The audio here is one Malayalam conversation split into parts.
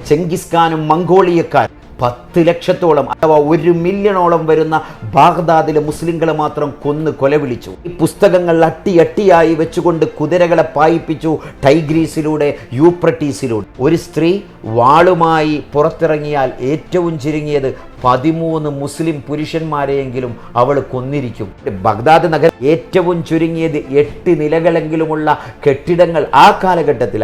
ചെങ്കിസ് ഖാനും മംഗോളിയക്കാരും 10 ലക്ഷത്തോളം അഥവാ 1 മില്യണോളം വരുന്ന ബാഗ്ദാദിലെ മുസ്ലിങ്ങളെ മാത്രം കൊന്ന് കൊലവിളിച്ചു. ഈ പുസ്തകങ്ങൾ അട്ടിയായി വെച്ചുകൊണ്ട് കുതിരകളെ പായിപ്പിച്ചു ടൈഗ്രീസിലൂടെ, യൂപ്രട്ടീസിലൂടെ. ഒരു സ്ത്രീ വാളുമായി പുറത്തിറങ്ങിയാൽ ഏറ്റവും ചുരുങ്ങിയത് 13 മുസ്ലിം പുരുഷന്മാരെയെങ്കിലും അവൾ കൊന്നിരിക്കും. ബഗ്ദാദ് നഗരം ഏറ്റവും ചുരുങ്ങിയത് 8 നിലകളെങ്കിലുമുള്ള കെട്ടിടങ്ങൾ ആ കാലഘട്ടത്തിൽ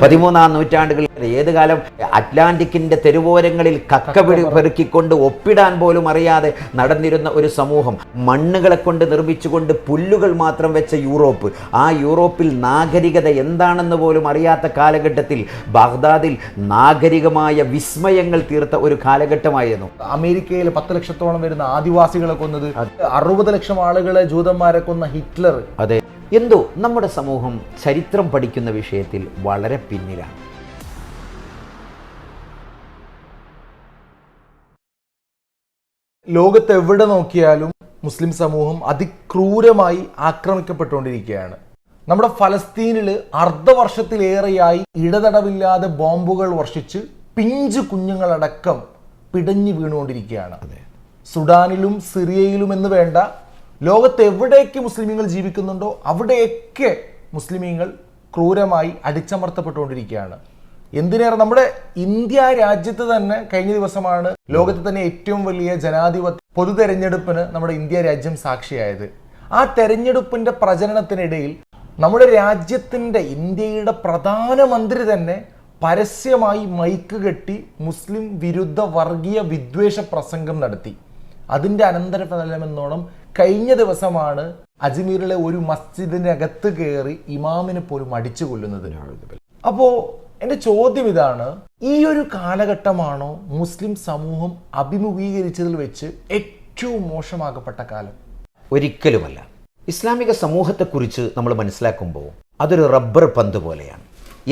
13ാം നൂറ്റാണ്ടുകളിൽ, ഏത് കാലം അറ്റ്ലാന്റിക്കിന്റെ തെരുവോരങ്ങളിൽ കക്ക പെറുക്കിക്കൊണ്ട് ഒപ്പിടാൻ പോലും അറിയാതെ നടന്നിരുന്ന ഒരു സമൂഹം, മണ്ണുകളെ കൊണ്ട് നിർമ്മിച്ചുകൊണ്ട് പുല്ലുകൾ മാത്രം വെച്ച യൂറോപ്പ്, ആ യൂറോപ്പിൽ നാഗരികത എന്താണെന്ന് പോലും അറിയാത്ത കാലഘട്ടത്തിൽ ബാഗ്ദാദിൽ നാഗരികമായ വിസ്മയങ്ങൾ തീർത്ത ഒരു കാലഘട്ടമായിരുന്നു. അമേരിക്കയിൽ 10 ലക്ഷത്തോളം വരുന്ന ആദിവാസികളെ കൊന്നത്, 60 ലക്ഷം ആളുകളെ, ജൂതന്മാരെ കൊന്ന ഹിറ്റ്ലർ. അതെ, എന്തോ നമ്മുടെ സമൂഹം ചരിത്രം പഠിക്കുന്ന വിഷയത്തിൽ വളരെ പിന്നിലാണ്. ലോകത്ത് എവിടെ നോക്കിയാലും മുസ്ലിം സമൂഹം അതിക്രൂരമായി ആക്രമിക്കപ്പെട്ടുകൊണ്ടിരിക്കുകയാണ്. നമ്മുടെ ഫലസ്തീനിൽ അർദ്ധവർഷത്തിലേറെയായി ഇടതടവില്ലാതെ ബോംബുകൾ വർഷിച്ച് പിഞ്ചു കുഞ്ഞുങ്ങളടക്കം പിടഞ്ഞു വീണുകൊണ്ടിരിക്കുകയാണ്. സുഡാനിലും സിറിയയിലും എന്ന് വേണ്ട, ലോകത്ത് എവിടേക്ക് മുസ്ലിമീങ്ങൾ ജീവിക്കുന്നുണ്ടോ അവിടെയൊക്കെ മുസ്ലിമീങ്ങൾ ക്രൂരമായി അടിച്ചമർത്തപ്പെട്ടുകൊണ്ടിരിക്കുകയാണ്. എന്തിനേറെ നമ്മുടെ ഇന്ത്യ രാജ്യത്ത് തന്നെ കഴിഞ്ഞ ദിവസമാണ് ലോകത്ത് തന്നെ ഏറ്റവും വലിയ ജനാധിപത്യ പൊതു തെരഞ്ഞെടുപ്പിന് നമ്മുടെ ഇന്ത്യ രാജ്യം സാക്ഷിയായത്. ആ തെരഞ്ഞെടുപ്പിന്റെ പ്രചരണത്തിനിടയിൽ നമ്മുടെ രാജ്യത്തിന്റെ, ഇന്ത്യയുടെ പ്രധാനമന്ത്രി തന്നെ പരസ്യമായി മൈക്ക് കെട്ടി മുസ്ലിം വിരുദ്ധ വർഗീയ വിദ്വേഷ പ്രസംഗം നടത്തി. അതിന്റെ അനന്തരഫലമെന്നോണം കഴിഞ്ഞ ദിവസമാണ് അജ്മീറിലെ ഒരു മസ്ജിദിനകത്ത് കയറി ഇമാമിനെ പോലും അടിച്ചു കൊല്ലുന്നത്. അപ്പോ എൻ്റെ ചോദ്യം ഇതാണ്, ഈ ഒരു കാലഘട്ടമാണോ മുസ്ലിം സമൂഹം അഭിമുഖീകരിച്ചതിൽ വെച്ച് ഏറ്റവും മോശമാകപ്പെട്ട കാലം? ഒരിക്കലുമല്ല. ഇസ്ലാമിക സമൂഹത്തെക്കുറിച്ച് നമ്മൾ മനസ്സിലാക്കുമ്പോൾ അതൊരു റബ്ബർ പന്ത് പോലെയാണ്.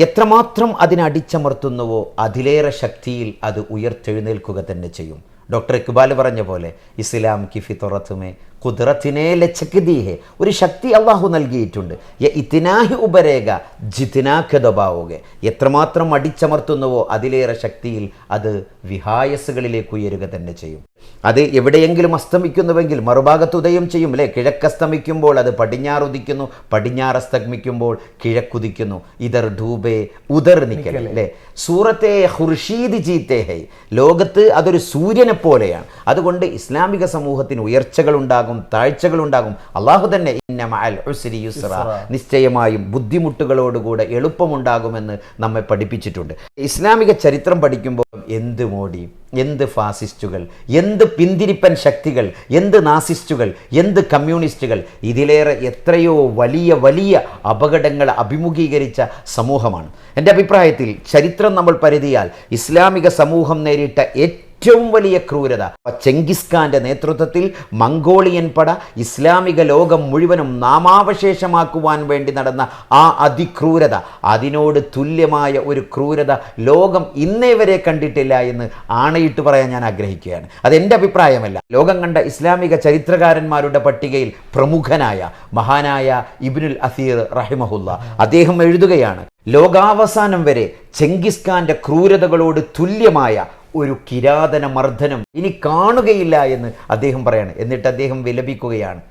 എത്രമാത്രം അതിനടിച്ചമർത്തുന്നുവോ അതിലേറെ ശക്തിയിൽ അത് ഉയർത്തെഴുന്നേൽക്കുക തന്നെ ചെയ്യും. ഡോക്ടർ ഇക്ബാൽ പറഞ്ഞ പോലെ, ഇസ്ലാം കി ഫിത്രത്തുമേ ഖുദ്റത്തിനെ ലച്ചക്ദീഹെ, ഒരു ശക്തി അള്ളാഹു നൽകിയിട്ടുണ്ട്. ഇത്തിനാഹി ഉപരേഖ ജിത്തിനാഖ് ദബാവുക, എത്രമാത്രം അടിച്ചമർത്തുന്നുവോ അതിലേറെ ശക്തിയിൽ അത് വിഹായസുകളിലേക്ക് ഉയരുക തന്നെ ചെയ്യും. അത് എവിടെയെങ്കിലും അസ്തമിക്കുന്നുവെങ്കിൽ മറുഭാഗത്ത് ഉദയം ചെയ്യും, അല്ലേ? കിഴക്കസ്തമിക്കുമ്പോൾ അത് പടിഞ്ഞാറുദിക്കുന്നു, പടിഞ്ഞാറസ്തമിക്കുമ്പോൾ കിഴക്കുദിക്കുന്നു. ഇതർ ധൂബേ ഉദർ നിക്കൽ, അല്ലേ? സൂറത്തെ ഖുർഷീദ് ജീത്തേ ഹൈ, ലോകത്ത് അതൊരു സൂര്യനെ പോലെയാണ്. അതുകൊണ്ട് ഇസ്ലാമിക സമൂഹത്തിന് ഉയർച്ചകളുണ്ടാകും, താഴ്ചകളുണ്ടാകും. അള്ളാഹു തന്നെ ഇന്ന മഅൽ ഉസ്രി യുസ്റ, നിശ്ചയമായും ബുദ്ധിമുട്ടുകളോടുകൂടെ എളുപ്പമുണ്ടാകുമെന്ന് നമ്മെ പഠിപ്പിച്ചിട്ടുണ്ട്. ഇസ്ലാമിക ചരിത്രം പഠിക്കുമ്പോൾ എന്ത് മോഡി, എന്ത് ഫാസിസ്റ്റുകൾ, എന്ത് പിന്തിരിപ്പൻ ശക്തികൾ, എന്ത് നാസിസ്റ്റുകൾ, എന്ത് കമ്മ്യൂണിസ്റ്റുകൾ, ഇതിലേറെ എത്രയോ വലിയ വലിയ അപകടങ്ങൾ അഭിമുഖീകരിച്ച സമൂഹമാണ്. എൻ്റെ അഭിപ്രായത്തിൽ ചരിത്രം നമ്മൾ പരിധിയാൽ ഇസ്ലാമിക സമൂഹം നേരിട്ട ഏറ്റവും വലിയ ക്രൂരത, ചെങ്കിസ് ഖാന്റെ നേതൃത്വത്തിൽ മംഗോളിയൻ പട ഇസ്ലാമിക ലോകം മുഴുവനും നാമാവശേഷമാക്കുവാൻ വേണ്ടി നടന്ന ആ അതിക്രൂരത, അതിനോട് തുല്യമായ ഒരു ക്രൂരത ലോകം ഇന്നേ വരെ കണ്ടിട്ടില്ല എന്ന് ആണയിട്ട് പറയാൻ ഞാൻ ആഗ്രഹിക്കുകയാണ്. അതെൻ്റെ അഭിപ്രായമല്ല. ലോകം കണ്ട ഇസ്ലാമിക ചരിത്രകാരന്മാരുടെ പട്ടികയിൽ പ്രമുഖനായ മഹാനായ ഇബ്നുൽ അസീർ റഹിമഹുല്ല അദ്ദേഹം എഴുതുകയാണ്, ലോകാവസാനം വരെ ചെങ്കിസ് ഖാന്റെ ക്രൂരതകളോട് തുല്യമായ ഒരു കിരാതന മർദ്ദനം ഇനി കാണുകയില്ല എന്ന് അദ്ദേഹം പറയാണ്. എന്നിട്ട് അദ്ദേഹം വിലപിക്കുകയാണ്,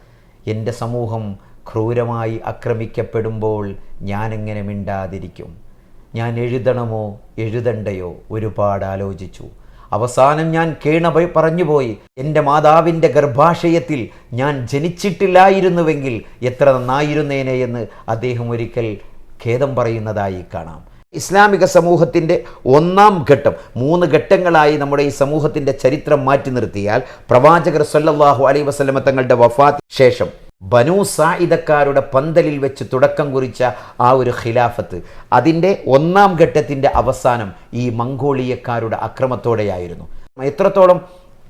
എൻ്റെ സമൂഹം ക്രൂരമായി ആക്രമിക്കപ്പെടുമ്പോൾ ഞാനെങ്ങനെ മിണ്ടാതിരിക്കും? ഞാൻ എഴുതണമോ എഴുതണ്ടയോ ഒരുപാട് ആലോചിച്ചു. അവസാനം ഞാൻ പറഞ്ഞുപോയി, എൻ്റെ മാതാവിൻ്റെ ഗർഭാശയത്തിൽ ഞാൻ ജനിച്ചിട്ടില്ലായിരുന്നുവെങ്കിൽ എത്ര നന്നായിരുന്നേനെ എന്ന് അദ്ദേഹം ഒരിക്കൽ ഖേദം പറയുന്നതായി കാണാം. ഇസ്ലാമിക സമൂഹത്തിൻ്റെ ഒന്നാം ഘട്ടം, 3 ഘട്ടങ്ങളായി നമ്മുടെ ഈ സമൂഹത്തിൻ്റെ ചരിത്രം മാറ്റി നിർത്തിയാൽ, പ്രവാചകർ സല്ലല്ലാഹു അലൈഹി വസല്ലമ തങ്ങളുടെ വഫാത്തിന് ശേഷം ബനൂ സായിദക്കാരുടെ പന്തലിൽ വെച്ച് തുടക്കം കുറിച്ച ആ ഒരു ഖിലാഫത്ത്, അതിൻ്റെ ഒന്നാം ഘട്ടത്തിൻ്റെ അവസാനം ഈ മംഗോളിയക്കാരുടെ അക്രമത്തോടെയായിരുന്നു. എത്രത്തോളം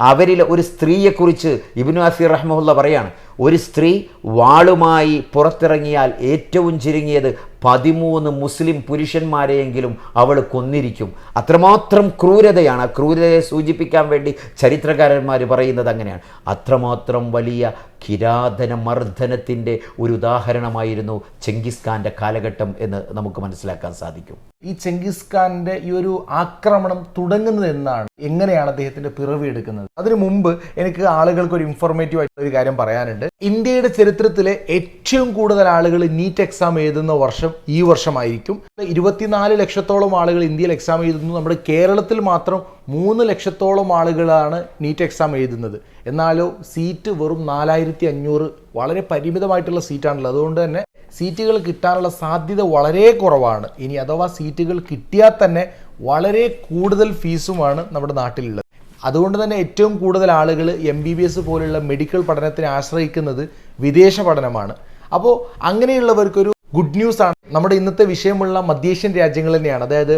അവരിൽ ഒരു സ്ത്രീയെക്കുറിച്ച് ഇബ്നു അസീർ റഹ്മഹുല്ല പറയാണ്, ഒരു സ്ത്രീ വാളുമായി പുറത്തിറങ്ങിയാൽ ഏറ്റവും ചുരുങ്ങിയത് 13 മുസ്ലിം പുരുഷന്മാരെയെങ്കിലും അവൾ കൊന്നിരിക്കും. അത്രമാത്രം ക്രൂരതയാണ്. ആ ക്രൂരതയെ സൂചിപ്പിക്കാൻ വേണ്ടി ചരിത്രകാരന്മാർ പറയുന്നത് അങ്ങനെയാണ്. അത്രമാത്രം വലിയ കിരാതന മർദ്ദനത്തിൻ്റെ ഒരു ഉദാഹരണമായിരുന്നു ചെങ്കിസ് ഖാൻ്റെ കാലഘട്ടം എന്ന് നമുക്ക് മനസ്സിലാക്കാൻ സാധിക്കും. ഈ ചെങ്കിസ് ഖാന്റെ ഈ ഒരു ആക്രമണം തുടങ്ങുന്നത് എന്നാണ്, എങ്ങനെയാണ് അദ്ദേഹത്തിന്റെ പിറവി എടുക്കുന്നത്? അതിനു മുമ്പ് എനിക്ക് ആളുകൾക്ക് ഒരു ഇൻഫോർമേറ്റീവ് ആയിട്ടുള്ള ഒരു കാര്യം പറയാനുണ്ട്. ഇന്ത്യയുടെ ചരിത്രത്തിലെ ഏറ്റവും കൂടുതൽ ആളുകൾ നീറ്റ് എക്സാം എഴുതുന്ന വർഷം ഈ വർഷമായിരിക്കും. 24 ലക്ഷത്തോളം ആളുകൾ ഇന്ത്യയിൽ എക്സാം എഴുതുന്നു. നമ്മുടെ കേരളത്തിൽ മാത്രം 3 ലക്ഷത്തോളം ആളുകളാണ് നീറ്റ് എക്സാം എഴുതുന്നത്. എന്നാലോ സീറ്റ് വെറും 4500, വളരെ പരിമിതമായിട്ടുള്ള സീറ്റാണല്ലോ. അതുകൊണ്ട് തന്നെ സീറ്റുകൾ കിട്ടാനുള്ള സാധ്യത വളരെ കുറവാണ്. ഇനി അഥവാ സീറ്റുകൾ കിട്ടിയാൽ തന്നെ വളരെ കൂടുതൽ ഫീസുമാണ് നമ്മുടെ നാട്ടിലുള്ളത്. അതുകൊണ്ട് തന്നെ ഏറ്റവും കൂടുതൽ ആളുകൾ MBBS പോലുള്ള മെഡിക്കൽ പഠനത്തിനെ ആശ്രയിക്കുന്നത് വിദേശ പഠനമാണ്. അപ്പോൾ അങ്ങനെയുള്ളവർക്കൊരു ഗുഡ് ന്യൂസ് ആണ്. നമ്മുടെ ഇന്നത്തെ വിഷയമുള്ള മധ്യേഷ്യൻ രാജ്യങ്ങൾ തന്നെയാണ്. അതായത്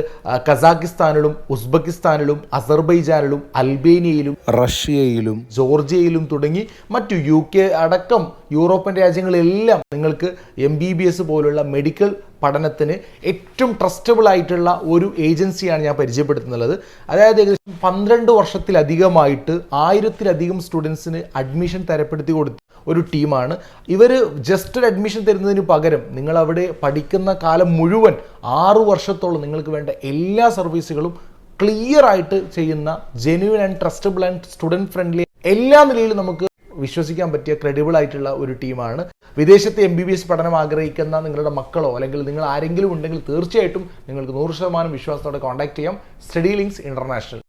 കസാക്കിസ്ഥാനിലും ഉസ്ബെക്കിസ്ഥാനിലും അസർബൈജാനിലും അൽബേനിയയിലും റഷ്യയിലും ജോർജിയയിലും തുടങ്ങി മറ്റു UK അടക്കം യൂറോപ്യൻ രാജ്യങ്ങളിലെല്ലാം നിങ്ങൾക്ക് MBBS പോലുള്ള മെഡിക്കൽ പഠനത്തിന് ഏറ്റവും ട്രസ്റ്റബിൾ ആയിട്ടുള്ള ഒരു ഏജൻസിയാണ് ഞാൻ പരിചയപ്പെടുത്തുന്നത്. അതായത് ഏകദേശം 12 വർഷത്തിലധികമായിട്ട് 1000-ലധികം സ്റ്റുഡൻസിന് അഡ്മിഷൻ തരപ്പെടുത്തി കൊടുത്ത ഒരു ടീമാണ്. ഇവർ ജസ്റ്റ് ഒരു അഡ്മിഷൻ തരുന്നതിന് പകരം നിങ്ങൾ അവിടെ പഠിക്കുന്ന കാലം മുഴുവൻ 6 വർഷത്തോളം നിങ്ങൾക്ക് വേണ്ട എല്ലാ സർവീസുകളും ക്ലിയർ ആയിട്ട് ചെയ്യുന്ന genuine and trustable and student friendly എല്ലാ നിലയിലും നമുക്ക് വിശ്വസിക്കാൻ പറ്റിയ ക്രെഡിബിൾ ആയിട്ടുള്ള ഒരു ടീമാണ്. വിദേശത്തെ MBBS പഠനം ആഗ്രഹിക്കുന്ന നിങ്ങളുടെ മക്കളോ അല്ലെങ്കിൽ നിങ്ങൾ ആരെങ്കിലും ഉണ്ടെങ്കിൽ തീർച്ചയായിട്ടും നിങ്ങൾക്ക് 100% വിശ്വാസത്തോടെ കോൺടാക്ട് ചെയ്യാം. Study links international.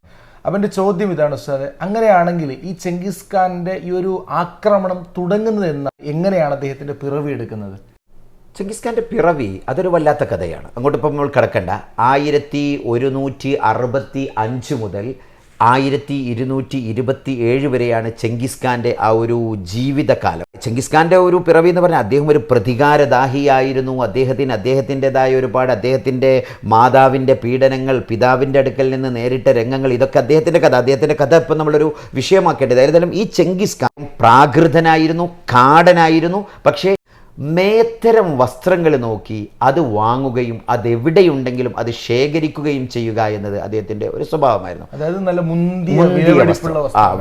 അപ്പം എൻ്റെ ചോദ്യം ഇതാണ് ഉസ്താദെ, അങ്ങനെയാണെങ്കിൽ ഈ ചെങ്കിസ് ഖാന്റെ ഈ ഒരു ആക്രമണം തുടങ്ങുന്നത് എങ്ങനെയാണ് അദ്ദേഹത്തിന്റെ പിറവി എടുക്കുന്നത്? ചെങ്കിസ് ഖാൻ്റെ പിറവി അതൊരു വല്ലാത്ത കഥയാണ്. അങ്ങോട്ട് ഇപ്പം നമ്മൾ കിടക്കണ്ട. 1165 മുതൽ 1227 വരെയാണ് ചെങ്കിസ് ഖാൻ്റെ ആ ഒരു ജീവിതകാലം. ചെങ്കിസ് ഖാൻ്റെ ഒരു പിറവി എന്ന് പറഞ്ഞാൽ അദ്ദേഹം ഒരു പ്രതികാരദാഹിയായിരുന്നു. അദ്ദേഹത്തിൻ്റെതായ ഒരുപാട് അദ്ദേഹത്തിൻ്റെ മാതാവിൻ്റെ പീഡനങ്ങൾ, പിതാവിൻ്റെ അടുക്കൽ നിന്ന് നേരിട്ട രംഗങ്ങൾ, ഇതൊക്കെ അദ്ദേഹത്തിൻ്റെ കഥ ഇപ്പം നമ്മളൊരു വിഷയമാക്കേണ്ടത്. ഏതായാലും ഈ ചെങ്കിസ് ഖാൻ പ്രാകൃതനായിരുന്നു, കാടനായിരുന്നു. പക്ഷേ മേത്തരം വസ്ത്രങ്ങൾ നോക്കി അത് വാങ്ങുകയും അതെവിടെയുണ്ടെങ്കിലും അത് ശേഖരിക്കുകയും ചെയ്യുക എന്നത് അദ്ദേഹത്തിൻ്റെ ഒരു സ്വഭാവമായിരുന്നു. അതായത് നല്ല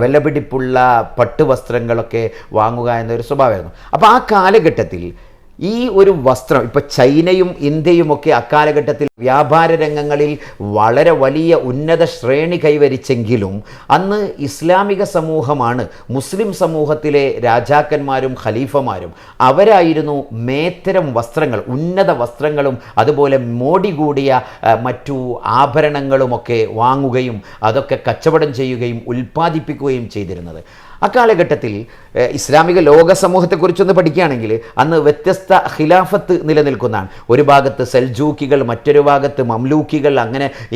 വിലപിടിപ്പുള്ള പട്ടുവസ്ത്രങ്ങളൊക്കെ വാങ്ങുക എന്നൊരു സ്വഭാവമായിരുന്നു. അപ്പോൾ ആ കാലഘട്ടത്തിൽ ഈ ഒരു വസ്ത്രം, ഇപ്പോൾ ചൈനയും ഇന്ത്യയും ഒക്കെ അക്കാലഘട്ടത്തിൽ വ്യാപാര രംഗങ്ങളിൽ വളരെ വലിയ ഉന്നത ശ്രേണി കൈവരിച്ചെങ്കിലും അന്ന് ഇസ്ലാമിക സമൂഹമാണ്, മുസ്ലിം സമൂഹത്തിലെ രാജാക്കന്മാരും ഖലീഫമാരും അവരായിരുന്നു മേത്തരം വസ്ത്രങ്ങൾ, ഉന്നത വസ്ത്രങ്ങളും അതുപോലെ മോടി കൂടിയ മറ്റു ആഭരണങ്ങളുമൊക്കെ വാങ്ങുകയും അതൊക്കെ കച്ചവടം ചെയ്യുകയും ഉൽപ്പാദിപ്പിക്കുകയും ചെയ്തിരുന്നത്. അക്കാലഘട്ടത്തിൽ ഇസ്ലാമിക ലോക സമൂഹത്തെക്കുറിച്ചൊന്ന് പഠിക്കുകയാണെങ്കിൽ അന്ന് വ്യത്യസ്ത ഖിലാഫത്ത് നിലനിൽക്കുന്നതാണ്. ഒരു ഭാഗത്ത് സെൽജൂക്കികൾ, മറ്റൊരു ഭാഗത്ത് മംലൂക്കികൾ,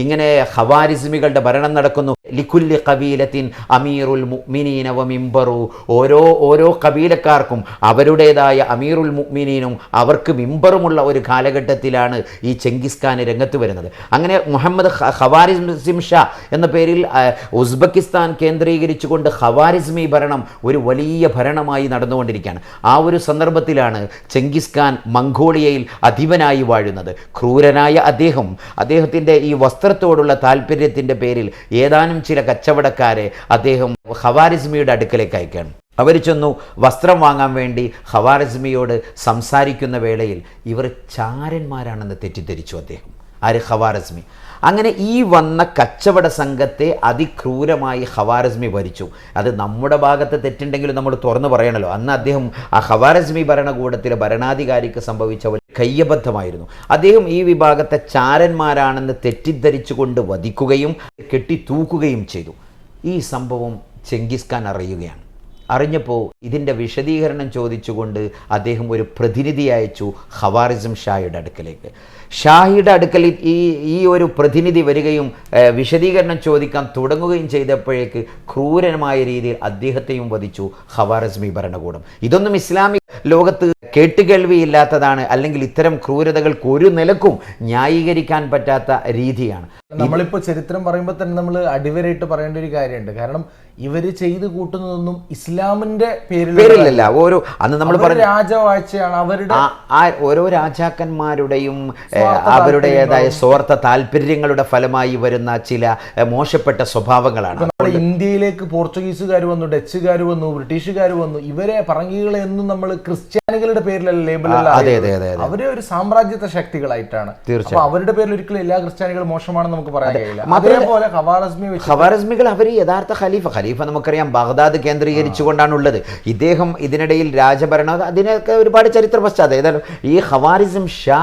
ഇങ്ങനെ ഖവാരിസ്മികളുടെ ഭരണം നടക്കുന്നു. ലിക്കുല്ലി ഖബീലത്തിൻ അമീറുൽ മുഅ്മിനീന വ മിമ്പറു. ഓരോ കബീലക്കാർക്കും അവരുടേതായ അമീറുൽ മുഅ്മിനീനും അവർക്ക് മിമ്പറുമുള്ള ഒരു കാലഘട്ടത്തിലാണ് ഈ ചെങ്കിസ് ഖാൻ രംഗത്ത് വരുന്നത്. അങ്ങനെ മുഹമ്മദ് ഖവാരിസ്മിം ഷാ എന്ന പേരിൽ ഉസ്ബെക്കിസ്ഥാൻ കേന്ദ്രീകരിച്ചുകൊണ്ട് ഖവാരിസ്മി ഭരണം ഒരു വലിയ ഭരണമായി നടന്നുകൊണ്ടിരിക്കുകയാണ്. ആ ഒരു സന്ദർഭത്തിലാണ് ചെങ്കിസ് ഖാൻ മംഗോളിയയിൽ അധിപനായി വാഴുന്നത്. ക്രൂരനായ അദ്ദേഹത്തിൻ്റെ ഈ വസ്ത്രത്തോടുള്ള താല്പര്യത്തിൻ്റെ പേരിൽ ഏതാനും ചില കച്ചവടക്കാരെ അദ്ദേഹം ഖവാരിസ്മിയുടെ അടുക്കലേക്ക് അയക്കുകയാണ്. അവർ ചെന്നു വസ്ത്രം വാങ്ങാൻ വേണ്ടി ഖവാരിസ്മിയോട് സംസാരിക്കുന്ന വേളയിൽ ഇവർ ചാരന്മാരാണെന്ന് തെറ്റിദ്ധരിച്ചു അദ്ദേഹം. ആര്? ഖവാരിസ്മി. അങ്ങനെ ഈ വന്ന കച്ചവട സംഘത്തെ അതിക്രൂരമായി ഖവാരിസ്മി ഭരിച്ചു. അത് നമ്മുടെ ഭാഗത്ത് തെറ്റുണ്ടെങ്കിലും നമ്മൾ തുറന്നു പറയണല്ലോ. അന്ന് അദ്ദേഹം ആ ഖവാരിസ്മി ഭരണകൂടത്തിലെ ഭരണാധികാരിക്ക് സംഭവിച്ച ഒരു കയ്യബദ്ധമായിരുന്നു. അദ്ദേഹം ഈ വിഭാഗത്തെ ചാരന്മാരാണെന്ന് തെറ്റിദ്ധരിച്ചുകൊണ്ട് വധിക്കുകയും കെട്ടിത്തൂക്കുകയും ചെയ്തു. ഈ സംഭവം ചെങ്കിസ് ഖാൻ അറിയുകയാണ്. അറിഞ്ഞപ്പോൾ ഇതിൻ്റെ വിശദീകരണം ചോദിച്ചുകൊണ്ട് അദ്ദേഹം ഒരു പ്രതിനിധി അയച്ചു ഖവാരിസ്മി ഷായുടെ അടുക്കലേക്ക്. ഷാഹിയുടെ അടുക്കൽ ഈ ഒരു പ്രതിനിധി വരികയും വിശദീകരണം ചോദിക്കാൻ തുടങ്ങുകയും ചെയ്തപ്പോഴേക്ക് ക്രൂരമായ രീതിയിൽ അദ്ദേഹത്തെയും വധിച്ചു ഖവാരിസ്മി ഭരണകൂടം. ഇതൊന്നും ഇസ്ലാമിക ലോകത്ത് കേട്ടുകേൾവിയില്ലാത്തതാണ്, അല്ലെങ്കിൽ ഇത്തരം ക്രൂരതകൾക്ക് ഒരു നിലക്കും ന്യായീകരിക്കാൻ പറ്റാത്ത രീതിയാണ്. നമ്മളിപ്പോ ചരിത്രം പറയുമ്പോൾ തന്നെ നമ്മൾ അടിവരായിട്ട് പറയേണ്ട ഒരു കാര്യമുണ്ട്. കാരണം ഇവര് ചെയ്ത് കൂട്ടുന്നതൊന്നും ഇസ്ലാമിന്റെ പേരിലല്ല. ഓരോ അന്ന് നമ്മൾ പറഞ്ഞ രാജവാഴ്ചയാണ് അവരുടെ ഓരോ രാജാക്കന്മാരുടെയും അവരുടേതായ സ്വാർത്ഥ താല്പര്യങ്ങളുടെ ഫലമായി വരുന്ന ചില മോശപ്പെട്ട സ്വഭാവങ്ങളാണ്. നമ്മുടെ ഇന്ത്യയിലേക്ക് പോർച്ചുഗീസുകാർ വന്നു, ഡച്ചുകാർ വന്നു, ബ്രിട്ടീഷുകാർ വന്നു. ഇവരെ പറങ്കികളെ എന്നും നമ്മൾ ക്രിസ്ത്യാനികളുടെ പേരിലല്ല ലേബിളല്ല. അവരെ ഒരു സാമ്രാജ്യത്വ ശക്തികളായിട്ടാണ്. തീർച്ചയായും അവരുടെ പേരിൽ ഒരിക്കലും എല്ലാ ക്രിസ്ത്യാനികളും മോശമാണെന്ന് നമുക്ക് പറയാൻ കഴിയില്ല. അതേപോലെ ഖവാറസ്മികൾ അവർ യഥാർത്ഥ ഖലീഫ നമുക്കറിയാം ബാഗ്ദാദ് കേന്ദ്രീകരിച്ചുകൊണ്ടാണുള്ളത്. ഇദ്ദേഹം ഇതിനിടയിൽ രാജഭരണം അതിനൊക്കെ ഒരുപാട് ചരിത്ര പശ്ചാത്തലം. ഏതായാലും ഈ ഖവാറിസം ഷാ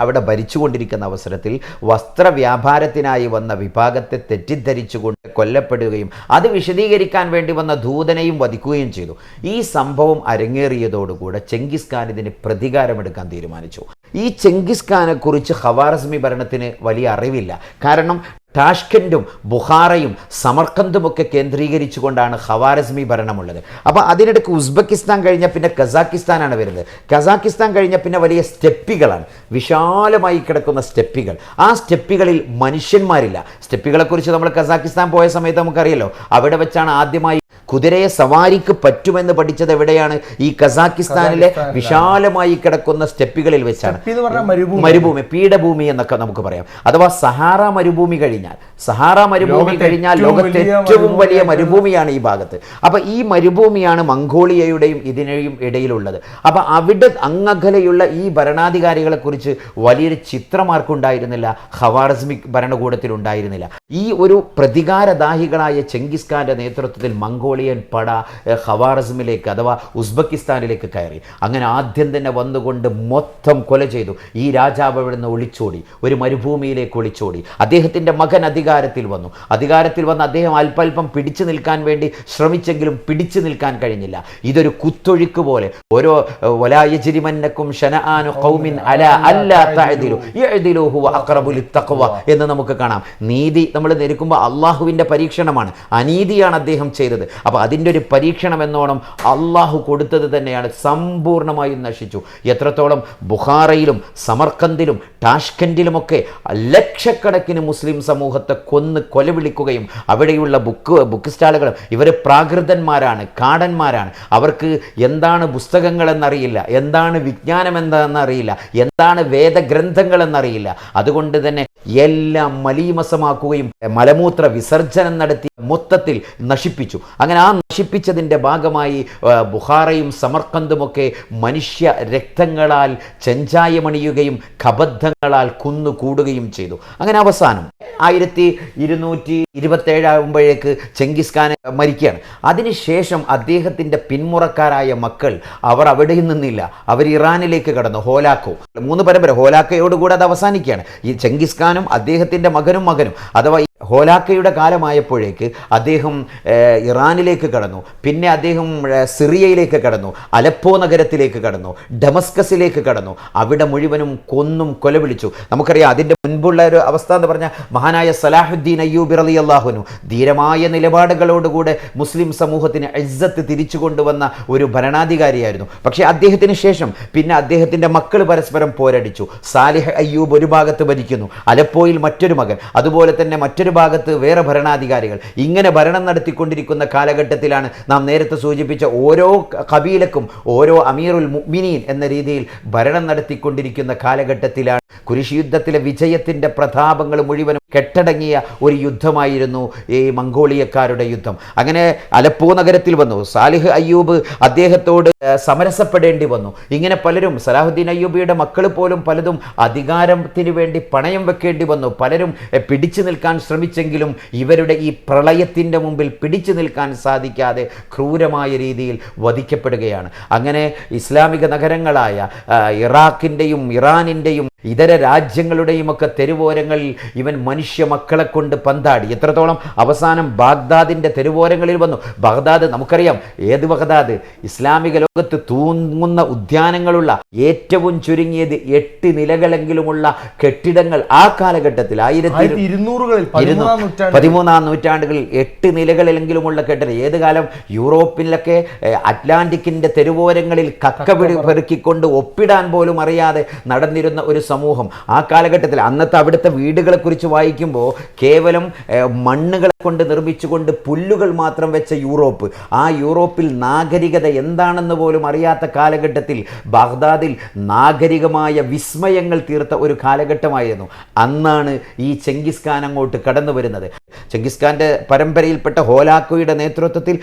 അവിടെ ഭരിച്ചുകൊണ്ടിരിക്കുന്ന അവസരത്തിൽ വസ്ത്രവ്യാപാരത്തിനായി വന്ന വിഭാഗത്തെ തെറ്റിദ്ധരിച്ചുകൊണ്ട് കൊല്ലപ്പെടുകയും അത് വിശദീകരിക്കാൻ വേണ്ടി വന്ന ദൂതനെയും വധിക്കുകയും ചെയ്തു. ഈ സംഭവം അരങ്ങേറിയതോടുകൂടെ ചെങ്കിസ് ഖാൻ ഇതിന് പ്രതികാരമെടുക്കാൻ തീരുമാനിച്ചു. ഈ ചെങ്കിസ് ഖാനെ കുറിച്ച് ഖവാറസ്മി ഭരണത്തിന് വലിയ അറിവില്ല. കാരണം ടാഷ്കൻഡും ബുഖാറയും സമർക്കന്തുമൊക്കെ കേന്ദ്രീകരിച്ചുകൊണ്ടാണ് ഖവാറസ്മി ഭരണമുള്ളത്. അപ്പോൾ അതിനിടയ്ക്ക് ഉസ്ബെക്കിസ്ഥാൻ കഴിഞ്ഞാൽ പിന്നെ കസാക്കിസ്ഥാനാണ് വരുന്നത്. കസാക്കിസ്ഥാൻ കഴിഞ്ഞാൽ പിന്നെ വലിയ സ്റ്റെപ്പികളാണ്, വിശാലമായി കിടക്കുന്ന സ്റ്റെപ്പികൾ. ആ സ്റ്റെപ്പികളിൽ മനുഷ്യന്മാരില്ല. സ്റ്റെപ്പികളെക്കുറിച്ച് നമ്മൾ കസാക്കിസ്ഥാൻ പോയ സമയത്ത് നമുക്കറിയാലോ, അവിടെ വെച്ചാണ് ആദ്യമായി കുതിരയെ സവാരിക്ക് പറ്റുമെന്ന് പഠിച്ചത്. എവിടെയാണ്? ഈ കസാക്കിസ്ഥാനിലെ വിശാലമായി കിടക്കുന്ന സ്റ്റെപ്പികളിൽ വെച്ചാണ്. മരുഭൂമി, പീഠഭൂമി എന്നൊക്കെ നമുക്ക് പറയാം. അഥവാ സഹാറ മരുഭൂമി കഴിഞ്ഞാൽ ലോകത്തെ ഏറ്റവും വലിയ മരുഭൂമിയാണ് ഈ ഭാഗത്ത്. അപ്പൊ ഈ മരുഭൂമിയാണ് മംഗോളിയയുടെയും ഇതിനെയും ഇടയിലുള്ളത്. അപ്പൊ അവിടെ അങ്ങകലെയുള്ള ഈ ഭരണാധികാരികളെ കുറിച്ച് വലിയൊരു ചിത്രമാർക്കുണ്ടായിരുന്നില്ല, ഖവാറസ്മിക് ഭരണകൂടത്തിൽ ഉണ്ടായിരുന്നില്ല. ഈ ഒരു പ്രതികാരദാഹികളായ ചെങ്കിസ് ഖാന്റെ നേതൃത്വത്തിൽ മംഗോളിയൻ പട ഖവാറസ്മിലേക്ക് അഥവാ ഉസ്ബെക്കിസ്ഥാനിലേക്ക് കയറി. അങ്ങനെ ആദ്യം തന്നെ വന്നുകൊണ്ട് മൊത്തം കൊല ചെയ്തു. ഈ രാജാവ് അവിടെ നിന്ന് ഒളിച്ചോടി, ഒരു മരുഭൂമിയിലേക്ക് ഒളിച്ചോടി. അദ്ദേഹത്തിൻ്റെ മകൻ അധികാരത്തിൽ വന്ന് അദ്ദേഹം അല്പം പിടിച്ചു നിൽക്കാൻ വേണ്ടി ശ്രമിച്ചെങ്കിലും പിടിച്ചു നിൽക്കാൻ കഴിഞ്ഞില്ല. ഇതൊരു കുത്തൊഴുക്ക് പോലെ ഓരോ വലായജിരിമന്നക്കും ശനആനു ഖൗമിൻ അലാ അല്ലാ തഅദിലു യഅദിലു ഹുവ അഖറബു ലിത്തഖ്വ എന്ന് നമുക്ക് കാണാം. നീതി നമ്മൾ നിരക്കുമ്പോൾ അള്ളാഹുവിൻ്റെ പരീക്ഷണമാണ്, അനീതിയാണ് അദ്ദേഹം ചെയ്തത്. അപ്പോൾ അതിൻ്റെ ഒരു പരീക്ഷണം എന്നോണം അള്ളാഹു കൊടുത്തത് തന്നെയാണ്. സമ്പൂർണ്ണമായും നശിച്ചു. എത്രത്തോളം ബുഖാറയിലും സമർക്കന്ദിലും ടാഷ്കൻഡിലുമൊക്കെ ലക്ഷക്കണക്കിന് മുസ്ലിം സമൂഹത്തെ കൊന്ന് കൊലവിളിക്കുകയും അവിടെയുള്ള ബുക്ക് സ്റ്റാളുകളും ഇവർ പ്രാകൃതന്മാരാണ്, കാടന്മാരാണ്. അവർക്ക് എന്താണ് പുസ്തകങ്ങളെന്നറിയില്ല, എന്താണ് വിജ്ഞാനം എന്താണെന്നറിയില്ല, എന്താണ് വേദഗ്രന്ഥങ്ങളെന്നറിയില്ല. അതുകൊണ്ട് തന്നെ എല്ലാം മലീമസമാക്കുകയും മലമൂത്ര വിസർജനം നടത്തി മൊത്തത്തിൽ നശിപ്പിച്ചു. അങ്ങനെ ആ നശിപ്പിച്ചതിൻ്റെ ഭാഗമായി ബുഖാറയും സമർക്കന്തുമൊക്കെ മനുഷ്യ രക്തങ്ങളാൽ ചെഞ്ചായമണിയുകയും കബദ്ധങ്ങളാൽ കുന്നുകൂടുകയും ചെയ്തു. അങ്ങനെ അവസാനം 1227 ആകുമ്പോഴേക്ക് ചെങ്കിസ് ഖാൻ മരിക്കുകയാണ്. അതിനുശേഷം അദ്ദേഹത്തിൻ്റെ പിന്മുറക്കാരായ മക്കൾ അവർ അവിടെ നിന്നില്ല, അവർ ഇറാനിലേക്ക് കടന്നു. ഹോലാക്കോ 3 പരമ്പര, ഹോലാക്കയോടുകൂടെ അത് അവസാനിക്കുകയാണ്. ഈ ചെങ്കിസ് ഖാനും അദ്ദേഹത്തിൻ്റെ മകനും അഥവാ ഹോലാക്കയുടെ കാലമായപ്പോഴേക്ക് അദ്ദേഹം ഇറാനിലേക്ക് കടന്നു. പിന്നെ അദ്ദേഹം സിറിയയിലേക്ക് കടന്നു, അലപ്പോ നഗരത്തിലേക്ക് കടന്നു, ഡമസ്കസിലേക്ക് കടന്നു. അവിടെ മുഴുവനും കൊന്നും കൊലവിളിച്ചു. നമുക്കറിയാം അതിൻ്റെ മുൻപുള്ള ഒരു അവസ്ഥ എന്ന് പറഞ്ഞാൽ മഹാനായ സലാഹുദ്ദീൻ അയ്യൂബി റളിയല്ലാഹു അൻഹു ധീരമായ നിലപാടുകളോടുകൂടെ മുസ്ലിം സമൂഹത്തിന് ഇസ്സത്ത് തിരിച്ചു കൊണ്ടുവന്ന ഒരു ഭരണാധികാരിയായിരുന്നു. പക്ഷേ അദ്ദേഹത്തിന് ശേഷം പിന്നെ അദ്ദേഹത്തിൻ്റെ മക്കൾ പരസ്പരം പോരടിച്ചു. സാലിഹ് അയ്യൂബ് ഒരു ഭാഗത്ത് ഭരിക്കുന്നു, അലപ്പോയിൽ മറ്റൊരു മകൻ, അതുപോലെ തന്നെ മറ്റൊരു ഭാഗത്ത് വേറെ ഭരണാധികാരികൾ. ഇങ്ങനെ ഭരണം നടത്തിക്കൊണ്ടിരിക്കുന്ന കാലഘട്ടത്തിലാണ് നാം നേരത്തെ സൂചിപ്പിച്ച ഓരോ കബീലക്കും ഓരോ അമീറുൽ മുഅ്മിനീൻ എന്ന രീതിയിൽ ഭരണം നടത്തിക്കൊണ്ടിരിക്കുന്ന കാലഘട്ടത്തിലാണ് കുരിശ് യുദ്ധത്തിലെ വിജയത്തിൻ്റെ പ്രതാപങ്ങൾ മുഴുവനും കെട്ടടങ്ങിയ ഒരു യുദ്ധമായിരുന്നു ഈ മംഗോളിയക്കാരുടെ യുദ്ധം. അങ്ങനെ അലപ്പോ നഗരത്തിൽ വന്നു. സാലിഹ് അയ്യൂബ് അദ്ദേഹത്തോട് സമരസപ്പെടേണ്ടി വന്നു. ഇങ്ങനെ പലരും, സലാഹുദ്ദീൻ അയ്യൂബിയുടെ മക്കൾ പോലും പലതും അധികാരത്തിന് വേണ്ടി പണയം വെക്കേണ്ടി വന്നു. പലരും പിടിച്ചു നിൽക്കാൻ ശ്രമിച്ചെങ്കിലും ഇവരുടെ ഈ പ്രളയത്തിൻ്റെ മുമ്പിൽ പിടിച്ചു നിൽക്കാൻ സാധിക്കാതെ ക്രൂരമായ രീതിയിൽ വധിക്കപ്പെടുകയാണ്. അങ്ങനെ ഇസ്ലാമിക നഗരങ്ങളായ ഇറാഖിൻ്റെയും ഇറാനിൻ്റെയും ഇതര രാജ്യങ്ങളുടെയും ഒക്കെ തെരുവോരങ്ങളിൽ ഇവൻ മനുഷ്യ മക്കളെ കൊണ്ട് പന്താടി. എത്രത്തോളം അവസാനം ബാഗ്ദാദിൻ്റെ തെരുവോരങ്ങളിൽ വന്നു. ബാഗ്ദാദ് നമുക്കറിയാം, ഏത് ബാഗ്ദാദ്? ഇസ്ലാമിക ലോകത്ത് തൂങ്ങുന്ന ഉദ്യാനങ്ങളുള്ള ഏറ്റവും ചുരുങ്ങിയത് 8 നിലകളെങ്കിലുമുള്ള കെട്ടിടങ്ങൾ ആ കാലഘട്ടത്തിൽ 13-ാം നൂറ്റാണ്ടുകളിൽ 8 നിലകളിലെങ്കിലുമുള്ള കെട്ടിടം. ഏത് കാലം? യൂറോപ്പിലൊക്കെ അറ്റ്ലാന്റിക്കിൻ്റെ തെരുവോരങ്ങളിൽ കക്ക പെറുക്കിക്കൊണ്ട് ഒപ്പിടാൻ പോലും അറിയാതെ നടന്നിരുന്ന ഒരു സമൂഹം ആ കാലഘട്ടത്തിൽ അന്നത്തെ അവിടുത്തെ വീടുകളെക്കുറിച്ച് വായിക്കുമ്പോൾ കേവലം മണ്ണുകളെ കൊണ്ട് നിർമ്മിച്ചുകൊണ്ട് പുല്ലുകൾ മാത്രം വെച്ച യൂറോപ്പ്, ആ യൂറോപ്പിൽ നാഗരികത എന്താണെന്ന് പോലും അറിയാത്ത കാലഘട്ടത്തിൽ ബാഗ്ദാദിൽ നാഗരികമായ വിസ്മയങ്ങൾ തീർത്ത ഒരു കാലഘട്ടമായിരുന്നു. അന്നാണ് ഈ ചെങ്കിസ് ഖാൻ അങ്ങോട്ട് കടന്നു വരുന്നത്. ചെങ്കിസ് ഖാന്റെ പരമ്പരയിൽപ്പെട്ട ഹോലാക്കോയുടെ നേതൃത്വത്തിൽ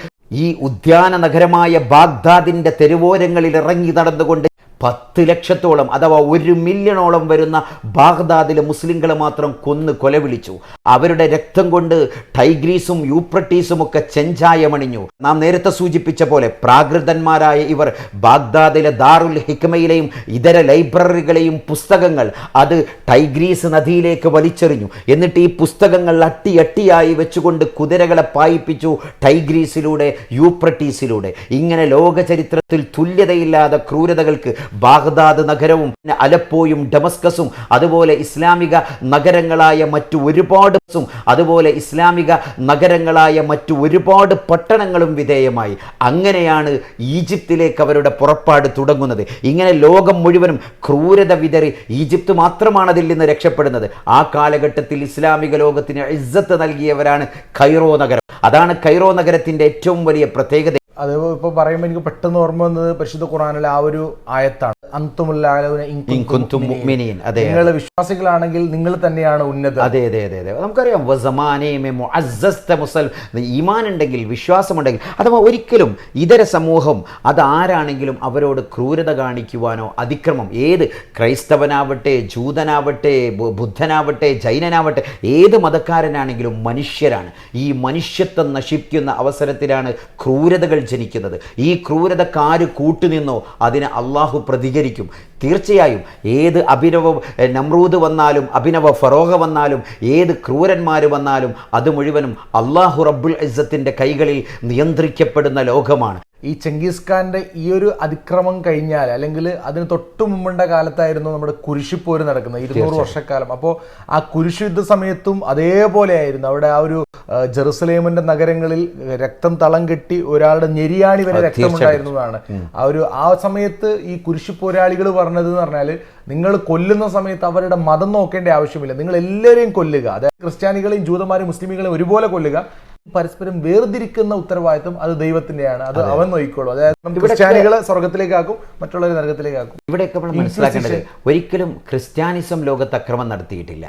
ഈ ഉദ്യാന നഗരമായ ബാഗ്ദാദിന്റെ തെരുവോരങ്ങളിൽ ഇറങ്ങി നടന്നുകൊണ്ട് 10 ലക്ഷത്തോളം അഥവാ 1 മില്യണോളം വരുന്ന ബാഗ്ദാദിലെ മുസ്ലിങ്ങളെ മാത്രം കൊന്ന് കൊലവിളിച്ചു. അവരുടെ രക്തം കൊണ്ട് ടൈഗ്രീസും യൂപ്രട്ടീസും ഒക്കെ ചെഞ്ചായമണിഞ്ഞു. നാം നേരത്തെ സൂചിപ്പിച്ച പോലെ പ്രാകൃതന്മാരായ ഇവർ ബാഗ്ദാദിലെ ദാറുൽ ഹിക്മയിലെയും ഇതര ലൈബ്രറികളെയും പുസ്തകങ്ങൾ അത് ടൈഗ്രീസ് നദിയിലേക്ക് വലിച്ചെറിഞ്ഞു. എന്നിട്ട് ഈ പുസ്തകങ്ങൾ അട്ടിയായി വെച്ചുകൊണ്ട് കുതിരകളെ പായിപ്പിച്ചു ടൈഗ്രീസിലൂടെ, യൂപ്രട്ടീസിലൂടെ. ഇങ്ങനെ ലോക ചരിത്രത്തിൽ തുല്യതയില്ലാത്ത ക്രൂരതകൾക്ക് ബാഗ്ദാദ് നഗരവും അലപ്പോയും ഡമസ്കസും അതുപോലെ ഇസ്ലാമിക നഗരങ്ങളായ മറ്റു ഒരുപാട് അതുപോലെ ഇസ്ലാമിക നഗരങ്ങളായ മറ്റു ഒരുപാട് പട്ടണങ്ങളും വിധേയമായി. അങ്ങനെയാണ് ഈജിപ്തിലേക്ക് അവരുടെ പുറപ്പാട് തുടങ്ങുന്നത്. ഇങ്ങനെ ലോകം മുഴുവനും ക്രൂരത വിതറി ഈജിപ്ത് മാത്രമാണ് അതിൽ നിന്ന് രക്ഷപ്പെടുന്നത്. ആ കാലഘട്ടത്തിൽ ഇസ്ലാമിക ലോകത്തിന് ഇസ്സത്ത് നൽകിയവരാണ് കൈറോ നഗരം. അതാണ് കൈറോ നഗരത്തിന്റെ ഏറ്റവും വലിയ പ്രത്യേകത. അത് ഇപ്പോൾ പറയുമ്പോൾ എനിക്ക് പെട്ടെന്ന് ഓർമ്മ വന്നത് പരിശുദ്ധ ഖുർആനിലെ ആ ഒരു ആയത്താണ്, നിങ്ങൾ വിശ്വാസികളാണെങ്കിൽ നിങ്ങൾ തന്നെയാണ് ഉന്നത. അതെ. നമുക്കറിയാം ഈമാൻ ഉണ്ടെങ്കിൽ, വിശ്വാസമുണ്ടെങ്കിൽ, അഥവാ ഒരിക്കലും ഇതര സമൂഹം അതാരാണെങ്കിലും അവരോട് ക്രൂരത കാണിക്കുവാനോ അതിക്രമം, ഏത് ക്രൈസ്തവനാവട്ടെ, ജൂതനാവട്ടെ, ബുദ്ധനാവട്ടെ, ജൈനനാവട്ടെ, ഏത് മതക്കാരനാണെങ്കിലും മനുഷ്യരാണ്. ഈ മനുഷ്യത്വം നശിക്കുന്ന അവസരത്തിലാണ് ക്രൂരതകൾ ജനിക്കുന്നത്. ഈ ക്രൂരതക്കാര് കൂട്ടുനിന്നോ അതിന് അള്ളാഹു പ്രതികരിക്കും. തീർച്ചയായും ഏത് അഭിനവ നമ്രൂദ് വന്നാലും, അഭിനവ ഫറോഹ വന്നാലും, ഏത് ക്രൂരന്മാർ വന്നാലും അത് മുഴുവനും അള്ളാഹു റബ്ബുൽ ഇസ്സത്തിന്റെ കൈകളിൽ നിയന്ത്രിക്കപ്പെടുന്ന ലോകമാണ്. ഈ ചെങ്കിസ് ഖാന്റെ ഈ ഒരു അതിക്രമം കഴിഞ്ഞാൽ, അല്ലെങ്കിൽ അതിന് തൊട്ടു മുമ്പുണ്ട കാലത്തായിരുന്നു നമ്മുടെ കുരിശുപോര് നടക്കുന്നത് 200 വർഷക്കാലം. അപ്പോൾ ആ കുരിശു യുദ്ധ സമയത്തും അതേപോലെ ആയിരുന്നു. അവിടെ ആ ഒരു ജെറുസലേമിന്റെ നഗരങ്ങളിൽ രക്തം തളം കെട്ടി ഒരാളുടെ ഞെരിയാണി വരെ രക്തമുണ്ടായിരുന്നതാണ്. ആ സമയത്ത് ഈ കുരിശു പോരാളികൾ പറഞ്ഞത് എന്ന് പറഞ്ഞാൽ, നിങ്ങൾ കൊല്ലുന്ന സമയത്ത് അവരുടെ മതം നോക്കേണ്ട ആവശ്യമില്ല, നിങ്ങൾ എല്ലാവരെയും കൊല്ലുക. അതായത് ക്രിസ്ത്യാനികളെയും ജൂതന്മാരെയും മുസ്ലിമുകളെയും ഒരുപോലെ കൊല്ലുക. പരസ്പരം വേർതിരിക്കുന്ന ഉത്തരവാദിത്വം അത് ദൈവത്തിന്റെയാണ്, അത് അവൻ നോക്കിക്കോളൂ. അതായത് ക്രിസ്ത്യാനികളെ സ്വർഗത്തിലേക്കാക്കും, മറ്റുള്ളവരെ നരകത്തിലേക്കാക്കും. ഇവിടെയൊക്കെ നമ്മൾ മനസ്സിലാക്കേണ്ടത്, ഒരിക്കലും ക്രിസ്ത്യാനിസം ലോകത്ത് അക്രമം നടത്തിയിട്ടില്ല,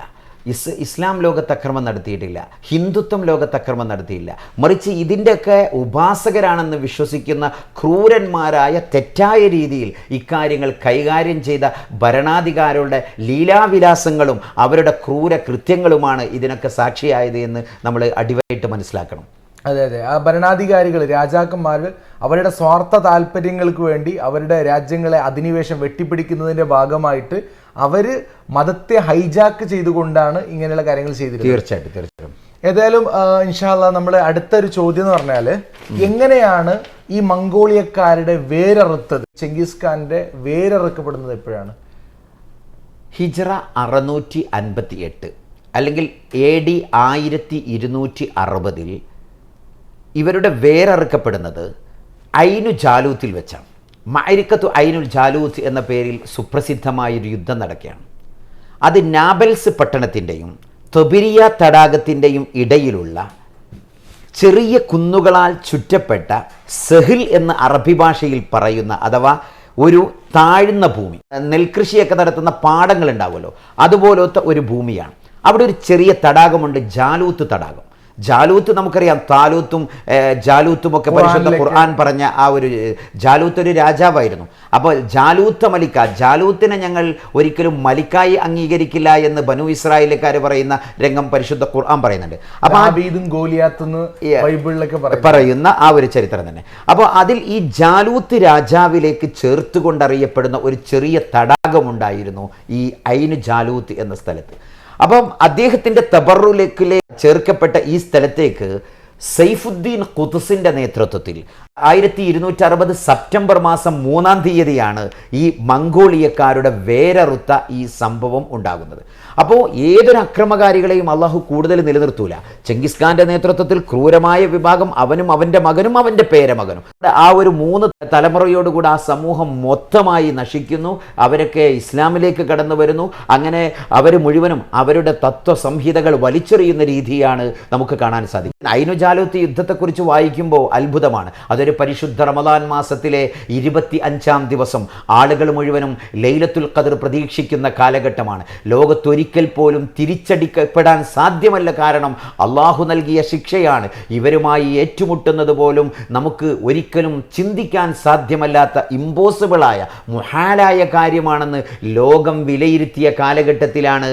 ഇസ്ലാം ലോകത്ത് അക്രമം നടത്തിയിട്ടില്ല, ഹിന്ദുത്വം ലോകത്ത് അക്രമം നടത്തിയില്ല. മറിച്ച് ഇതിൻ്റെയൊക്കെ ഉപാസകരാണെന്ന് വിശ്വസിക്കുന്ന ക്രൂരന്മാരായ തെറ്റായ രീതിയിൽ ഇക്കാര്യങ്ങൾ കൈകാര്യം ചെയ്ത ഭരണാധികാരികളുടെ ലീലാവിലാസങ്ങളും അവരുടെ ക്രൂര കൃത്യങ്ങളുമാണ് ഇതിനൊക്കെ സാക്ഷിയായത് എന്ന് നമ്മൾ അടിവരായിട്ട് മനസ്സിലാക്കണം. അതെ. ആ ഭരണാധികാരികൾ, രാജാക്കന്മാർ അവരുടെ സ്വാർത്ഥ താല്പര്യങ്ങൾക്ക് വേണ്ടി അവരുടെ രാജ്യങ്ങളെ അധിനിവേശം വെട്ടിപ്പിടിക്കുന്നതിൻ്റെ ഭാഗമായിട്ട് അവർ മതത്തെ ഹൈജാക്ക് ചെയ്തുകൊണ്ടാണ് ഇങ്ങനെയുള്ള കാര്യങ്ങൾ ചെയ്തിരുന്നത്. തീർച്ചയായിട്ടും. ഏതായാലും ഇൻഷാ അല്ലാഹ് നമ്മുടെ അടുത്തൊരു ചോദ്യം എന്ന് പറഞ്ഞാൽ, എങ്ങനെയാണ് ഈ മംഗോളിയക്കാരുടെ വേരറുത്തത്? ചെങ്കിസ് ഖാന്റെ വേരറുക്കപ്പെടുന്നത് എപ്പോഴാണ്? ഹിജ്റ 658 അല്ലെങ്കിൽ AD 1260 ഇവരുടെ വേരറുക്കപ്പെടുന്നത് ഐനു ജാലൂത്തിൽ വെച്ചാണ്. മഅരിക്കത്തു ഐനുൽ ജാലൂത്ത് എന്ന പേരിൽ സുപ്രസിദ്ധമായൊരു യുദ്ധം നടക്കുകയാണ്. അത് നാബൽസ് പട്ടണത്തിൻ്റെയും തൊബിരിയ തടാകത്തിൻ്റെയും ഇടയിലുള്ള ചെറിയ കുന്നുകളാൽ ചുറ്റപ്പെട്ട സഹിൽ എന്ന അറബി ഭാഷയിൽ പറയുന്ന, അഥവാ ഒരു താഴ്ന്ന ഭൂമി, നെൽകൃഷിയൊക്കെ നടത്തുന്ന പാടങ്ങൾ ഉണ്ടാവുമല്ലോ, അതുപോലത്തെ ഒരു ഭൂമിയാണ്. അവിടെ ഒരു ചെറിയ തടാകമുണ്ട്, ജാലൂത്ത് തടാകം. ജാലൂത്ത് നമുക്കറിയാം, താലൂത്തും ജാലൂത്തും ഒക്കെ പരിശുദ്ധ ഖുർആൻ പറഞ്ഞ ആ ഒരു ജാലൂത്ത് ഒരു രാജാവായിരുന്നു. അപ്പോൾ ജാലൂത്ത് മലിക്ക, ജാലൂത്തിനെ ഞങ്ങൾ ഒരിക്കലും മലിക്കായി അംഗീകരിക്കില്ല എന്ന് ബനു ഇസ്രായേൽക്കാർ പറയുന്ന രംഗം പരിശുദ്ധ ഖുർആൻ പറയുന്നുണ്ട്. അപ്പോൾ പറയുന്ന ആ ഒരു ചരിത്രം തന്നെ. അപ്പോൾ അതിൽ ഈ ജാലൂത്ത് രാജാവിലേക്ക് ചേർത്തുകൊണ്ടറിയപ്പെടുന്ന ഒരു ചെറിയ തടാകമുണ്ടായിരുന്നു ഈ ഐനു ജാലൂത്ത് എന്ന സ്ഥലത്ത്. അപ്പം അദ്ദേഹത്തിൻ്റെ തബറുലേക്ക് ചേർക്കപ്പെട്ട ഈ സ്ഥലത്തേക്ക് സൈഫുദ്ദീൻ ഖുദ്സിൻ്റെ നേതൃത്വത്തിൽ 1260 സെപ്റ്റംബർ മാസം 3-ാം തീയതിയാണ് ഈ മംഗോളിയക്കാരുടെ വേരറുത്ത ഈ സംഭവം ഉണ്ടാകുന്നത്. അപ്പോൾ ഏതൊരു അക്രമകാരികളെയും അള്ളാഹു കൂടുതൽ നിലനിർത്തൂല. ചെങ്കിസ് ഖാന്റെ നേതൃത്വത്തിൽ ക്രൂരമായ വിഭാഗം, അവനും അവൻ്റെ മകനും അവൻ്റെ പേരമകനും, ആ ഒരു 3 തലമുറയോടുകൂടി ആ സമൂഹം മൊത്തമായി നശിക്കുന്നു. അവരൊക്കെ ഇസ്ലാമിലേക്ക് കടന്നു വരുന്നു. അങ്ങനെ അവർ മുഴുവനും അവരുടെ തത്വസംഹിതകൾ വലിച്ചെറിയുന്ന രീതിയാണ് നമുക്ക് കാണാൻ സാധിക്കും. ഐനു ജാലൂത്ത് യുദ്ധത്തെക്കുറിച്ച് വായിക്കുമ്പോൾ അത്ഭുതമാണ്. അതൊരു പരിശുദ്ധ റമദാൻ മാസത്തിലെ 25-ാം ദിവസം ആളുകൾ മുഴുവനും ലൈലത്തുൽ ഖദർ പ്രതീക്ഷിക്കുന്ന കാലഘട്ടമാണ്. ലോകത്തൊരിക്കൽ പോലും തിരിച്ചടിക്കപ്പെടാൻ സാധ്യമല്ല. കാരണം അള്ളാഹു നൽകിയ ശിക്ഷയാണ്. ഇവരുമായി ഏറ്റുമുട്ടുന്നത് പോലും നമുക്ക് ഒരിക്കലും ചിന്തിക്കാൻ സാധ്യമല്ലാത്ത ഇമ്പോസിബിളായ മുഹാലായ കാര്യമാണെന്ന് ലോകം വിലയിരുത്തിയ കാലഘട്ടത്തിലാണ്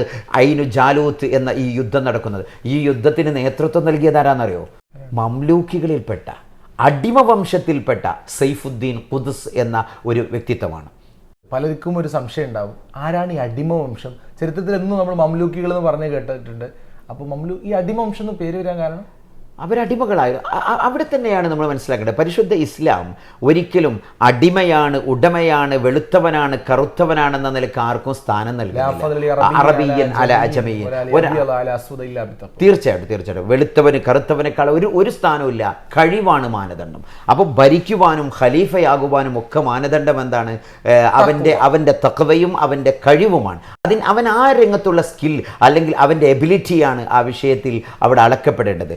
ഐനു ജാലൂത്ത് എന്ന ഈ യുദ്ധം നടക്കുന്നത്. ഈ യുദ്ധത്തിന് നേതൃത്വം നൽകിയതാരാന്നറിയോ? മംലൂക്കികളിൽപ്പെട്ട അടിമവംശത്തിൽപ്പെട്ട സൈഫുദ്ദീൻ ഖുദ്സ് എന്ന ഒരു വ്യക്തിത്വമാണ്. പലർക്കും ഒരു സംശയം ഉണ്ടാവും, ആരാണ് ഈ അടിമവംശം? ചരിത്രത്തിൽ എന്നും നമ്മൾ മംലൂക്കികൾ എന്ന് പറഞ്ഞു കേട്ടിട്ടുണ്ട്. അപ്പോൾ ഈ അടിമവംശം എന്ന് പേര് വരാൻ കാരണം അവരടിമകളായ അവിടെ തന്നെയാണ് നമ്മൾ മനസ്സിലാക്കേണ്ടത്. പരിശുദ്ധ ഇസ്ലാം ഒരിക്കലും അടിമയാണ്, ഉടമയാണ്, വെളുത്തവനാണ്, കറുത്തവനാണെന്ന നിലക്ക് ആർക്കും സ്ഥാനം നൽകുന്നില്ല. അറബിയൻ അല അജമിയൻ, തീർച്ചയായിട്ടും വെളുത്തവന് കറുത്തവനേക്കാൾ ഒരു സ്ഥാനമില്ല. കഴിവാണ് മാനദണ്ഡം. അപ്പോൾ ഭരിക്കുവാനും ഖലീഫയാകുവാനും ഒക്കെ മാനദണ്ഡം എന്താണ്? അവൻ്റെ തഖ്വയും അവൻ്റെ കഴിവുമാണ്. അവൻ ആ രംഗത്തുള്ള സ്കിൽ അല്ലെങ്കിൽ അവൻ്റെ എബിലിറ്റിയാണ് ആ വിഷയത്തിൽ അവിടെ അളക്കപ്പെടേണ്ടത്.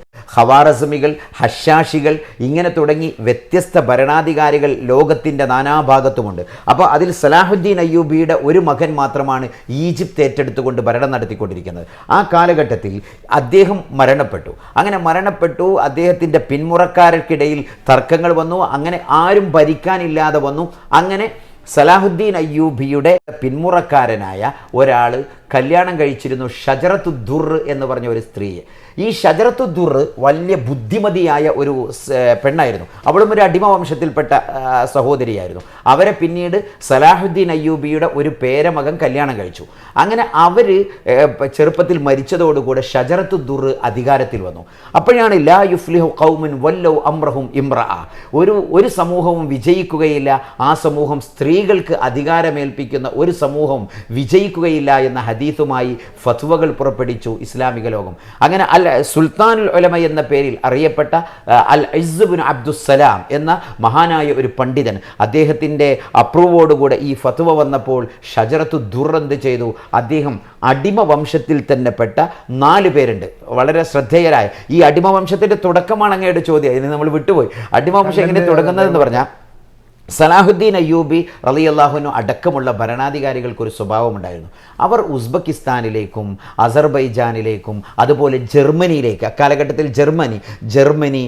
ഖവാറസിമികൾ, ഹഷാഷികൾ, ഇങ്ങനെ തുടങ്ങി വ്യത്യസ്ത ഭരണാധികാരികൾ ലോകത്തിൻ്റെ നാനാഭാഗത്തുമുണ്ട്. അപ്പോൾ അതിൽ സലാഹുദ്ദീൻ അയ്യൂബിയുടെ ഒരു മകൻ മാത്രമാണ് ഈജിപ്ത് ഏറ്റെടുത്തുകൊണ്ട് ഭരണം നടത്തിക്കൊണ്ടിരിക്കുന്നത്. ആ കാലഘട്ടത്തിൽ അദ്ദേഹം മരണപ്പെട്ടു. അങ്ങനെ മരണപ്പെട്ടു. അദ്ദേഹത്തിൻ്റെ പിന്മുറക്കാർക്കിടയിൽ തർക്കങ്ങൾ വന്നു. അങ്ങനെ ആരും ഭരിക്കാനില്ലാതെ വന്നു. അങ്ങനെ സലാഹുദ്ദീൻ അയ്യൂബിയുടെ പിന്മുറക്കാരനായ ഒരാൾ കല്യാണം കഴിച്ചിരുന്നു ഷജറത്തു ദുർ എന്ന് പറഞ്ഞ ഒരു സ്ത്രീയെ. ഈ ഷജറത്തു ദുർ വലിയ ബുദ്ധിമതിയായ ഒരു പെണ്ണായിരുന്നു. അവളും ഒരു അടിമ വംശത്തിൽപ്പെട്ട സഹോദരിയായിരുന്നു. അവരെ പിന്നീട് സലാഹുദ്ദീൻ അയ്യൂബിയുടെ ഒരു പേരമകൻ കല്യാണം കഴിച്ചു. അങ്ങനെ അവർ ചെറുപ്പത്തിൽ മരിച്ചതോടുകൂടെ ഷജറത്തു ദുർ അധികാരത്തിൽ വന്നു. അപ്പോഴാണ് ലാ യുഫ്ലിഹു ഖൗമുൻ വല്ലൗ അംറഹും ഇംറഅ, ഒരു സമൂഹവും വിജയിക്കുകയില്ല, ആ സമൂഹം സ്ത്രീകൾക്ക് അധികാരമേൽപ്പിക്കുന്ന ഒരു സമൂഹം വിജയിക്കുകയില്ല എന്ന ഹദീസുമായി ഫത്വകൾ പുറപ്പെടുവിച്ചു ഇസ്ലാമിക ലോകം. അങ്ങനെ സുൽത്താനുൽ ഉലമ എന്ന പേരിൽ അറിയപ്പെട്ട അൽ ഇസ് ബിൻ അബ്ദുസ്സലാം എന്ന മഹാനായ ഒരു പണ്ഡിതൻ, അദ്ദേഹത്തിൻ്റെ അപ്രൂവോടുകൂടെ ഈ ഫത്വ വന്നപ്പോൾ ഷജറത്തു ദുർ എന്ത് ചെയ്തു? അദ്ദേഹം അടിമ വംശത്തിൽ തന്നെ പെട്ട 4 പേരുണ്ട്. വളരെ ശ്രദ്ധേയരായ ഈ അടിമ വംശത്തിൻ്റെ തുടക്കമാണ് അങ്ങയുടെ ചോദ്യം. ഇതിന് നമ്മൾ വിട്ടുപോയി. അടിമ വംശം എങ്ങനെ തുടങ്ങുന്നതെന്ന് പറഞ്ഞാൽ, സലാഹുദ്ദീൻ അയ്യൂബി റളിയല്ലാഹു അൻഹു അടക്കമുള്ള ഭരണാധികാരികൾക്കൊരു സ്വഭാവമുണ്ടായിരുന്നു. അവർ ഉസ്ബെക്കിസ്ഥാനിലേക്കും അസർബൈജാനിലേക്കും അതുപോലെ ജർമ്മനിയിലേക്ക്, അക്കാലഘട്ടത്തിൽ ജർമ്മനി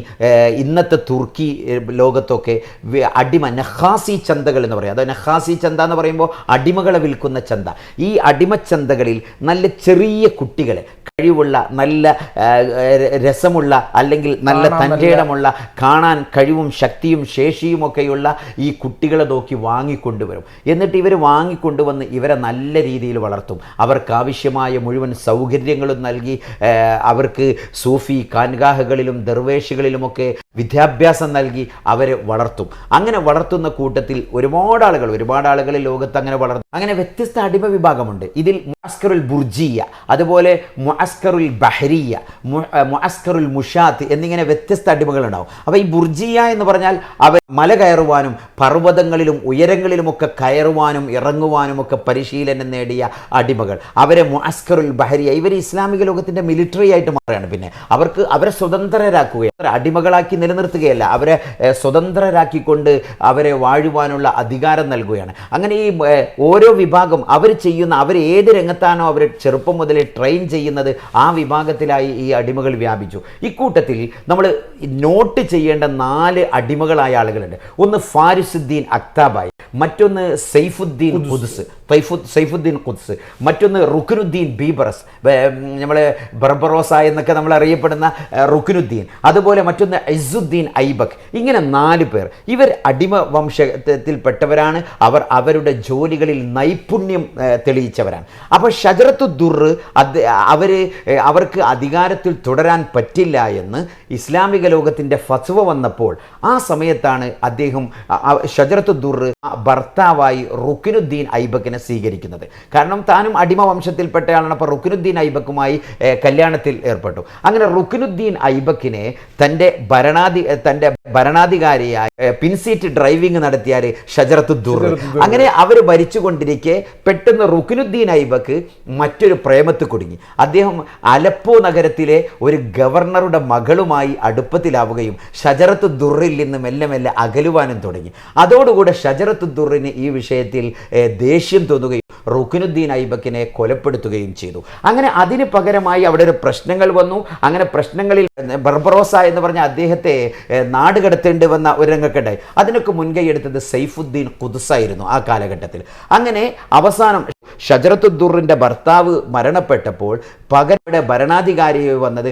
ഇന്നത്തെ തുർക്കി ലോകത്തൊക്കെ നഖാസി ചന്തകൾ എന്ന് പറയും. അത് നഖാസി ചന്ത എന്ന് പറയുമ്പോൾ അടിമകളെ വിൽക്കുന്ന ചന്ത. ഈ അടിമച്ചന്തകളിൽ നല്ല ചെറിയ കുട്ടികളെ, കഴിവുള്ള, നല്ല രസമുള്ള, അല്ലെങ്കിൽ നല്ല തൻ്റെയിടമുള്ള, കാണാൻ കഴിവും ശക്തിയും ശേഷിയുമൊക്കെയുള്ള ഈ കുട്ടികളെ നോക്കി വാങ്ങിക്കൊണ്ടുവരും. എന്നിട്ട് ഇവർ വാങ്ങിക്കൊണ്ടുവന്ന് ഇവരെ നല്ല രീതിയിൽ വളർത്തും. അവർക്കാവശ്യമായ മുഴുവൻ സൗകര്യങ്ങളും നൽകി അവർക്ക് സൂഫി ഖാൻഗാഹുകളിലും ദർവേഷുകളിലുമൊക്കെ വിദ്യാഭ്യാസം നൽകി അവരെ വളർത്തും. അങ്ങനെ വളർത്തുന്ന കൂട്ടത്തിൽ ഒരുപാട് ആളുകൾ ലോകത്ത് അങ്ങനെ വളർന്നു. അങ്ങനെ വ്യത്യസ്ത അടിമ വിഭാഗമുണ്ട്. ഇതിൽ മുഅസ്കറുൽ ബുർജിയ, അതുപോലെ മുഅസ്കറുൽ ബഹരിയ, മുഅസ്കറുൽ മുഷാത്ത് എന്നിങ്ങനെ വ്യത്യസ്ത അടിമകളുണ്ടാവും. അപ്പോൾ ഈ ബുർജിയ എന്ന് പറഞ്ഞാൽ അവർ മല കയറുവാനും പർവ്വതങ്ങളിലും ഉയരങ്ങളിലുമൊക്കെ കയറുവാനും ഇറങ്ങുവാനും ഒക്കെ പരിശീലനം നേടിയ അടിമകൾ. അവരെ മുഅസ്കറുൽ ബഹരിയ, ഇവർ ഇസ്ലാമിക ലോകത്തിൻ്റെ മിലിറ്ററി ആയിട്ട് മാറുകയാണ്. പിന്നെ അവരെ സ്വതന്ത്രരാക്കുകയാണ്, അടിമകളാക്കി നിലനിർത്തുകയല്ല, അവരെ സ്വതന്ത്രരാക്കിക്കൊണ്ട് അവരെ വാഴുവാനുള്ള അധികാരം നൽകുകയാണ്. അങ്ങനെ ഈ ഓരോ വിഭാഗം അവർ ഏത് രംഗത്താണോ അവർ ചെറുപ്പം മുതലേ ട്രെയിൻ ചെയ്യുന്നത് ആ വിഭാഗത്തിലായി ഈ അടിമകൾ വ്യാപിച്ചു. ഇക്കൂട്ടത്തിൽ നമ്മൾ നോട്ട് ചെയ്യേണ്ട 4 അടിമകളായ ആളുകളുണ്ട്. ഒന്ന് ഫാരിസുദ്ദീൻ അക്താബായി, മറ്റൊന്ന് സൈഫുദ്ദീൻ ഖുദ്സ്, സൈഫുദ്ദീൻ ഖുദ്സ്, മറ്റൊന്ന് റുക്നുദ്ദീൻ ബീബറസ്, നമ്മൾ ബർബറോസ എന്നൊക്കെ നമ്മൾ അറിയപ്പെടുന്ന റുക്നുദ്ദീൻ, അതുപോലെ മറ്റൊന്ന് ഇസ്സുദ്ദീൻ ഐബക്. ഇങ്ങനെ 4 പേർ. ഇവർ അടിമ വംശത്തിൽപ്പെട്ടവരാണ്. അവർ അവരുടെ ജോലികളിൽ നൈപുണ്യം തെളിയിച്ചവരാണ്. അപ്പോൾ ഷജറത്തു ദുർറ് അവർക്ക് അധികാരത്തിൽ തുടരാൻ പറ്റില്ല എന്ന് ഇസ്ലാമിക ലോകത്തിൻ്റെ ഫത്വ വന്നപ്പോൾ ആ സമയത്താണ് അദ്ദേഹം ഷജറത്തു ദുർറ് ഭർത്താവായി റുക്നുദ്ദീൻ ഐബക്കിനെ സ്വീകരിക്കുന്നത്. കാരണം താനും അടിമ വംശത്തിൽപ്പെട്ടയാളാണ്. അപ്പോൾ റുക്നുദ്ദീൻ ഐബക്കുമായി കല്യാണത്തിൽ ഏർപ്പെട്ടു. അങ്ങനെ റുക്നുദ്ദീൻ ഐബക്കിനെ തൻ്റെ ഭരണാധികാരിയായി പിൻസീറ്റ് ഡ്രൈവിംഗ് നടത്തിയാൽ ഷജറത്തു ദുർറ്. അങ്ങനെ അവർ ഭരിച്ചുകൊണ്ടിരിക്കെ പെട്ടെന്ന് റുക്നുദ്ദീൻ ഐബക്ക് മറ്റൊരു പ്രേമത്ത് കുടുങ്ങി. അദ്ദേഹം അലപ്പോ നഗരത്തിലെ ഒരു ഗവർണറുടെ മകളുമായി അടുപ്പത്തിലാവുകയും ഷജറത്തു ദുർറിൽ നിന്ന് മെല്ലെ മെല്ലെ അകലുവാനും തുടങ്ങി. അതോടുകൂടെ ഷജറത്തു ദുർറിന് ഈ വിഷയത്തിൽ ദേഷ്യം തോന്നുകയും റുക്നുദ്ദീൻ ഐബക്കിനെ കൊലപ്പെടുത്തുകയും ചെയ്തു. അങ്ങനെ അതിന് പകരമായി അവിടെ ഒരു പ്രശ്നങ്ങൾ വന്നു. അങ്ങനെ പ്രശ്നങ്ങളിൽ ബർബറോസ എന്ന് പറഞ്ഞ അദ്ദേഹത്തെ നാട് കടത്തേണ്ടി വന്ന ഒരു രംഗക്കുണ്ടായി. അതിനൊക്കെ മുൻകൈ എടുത്തത് സൈഫുദ്ദീൻ ഖുദ്സ് ആയിരുന്നു ആ കാലഘട്ടത്തിൽ. അങ്ങനെ അവസാനം ഷജറത്തു ദുർറിൻ്റെ ഭർത്താവ് മരണപ്പെട്ടപ്പോൾ പകരം ഭരണാധികാരി വന്നത്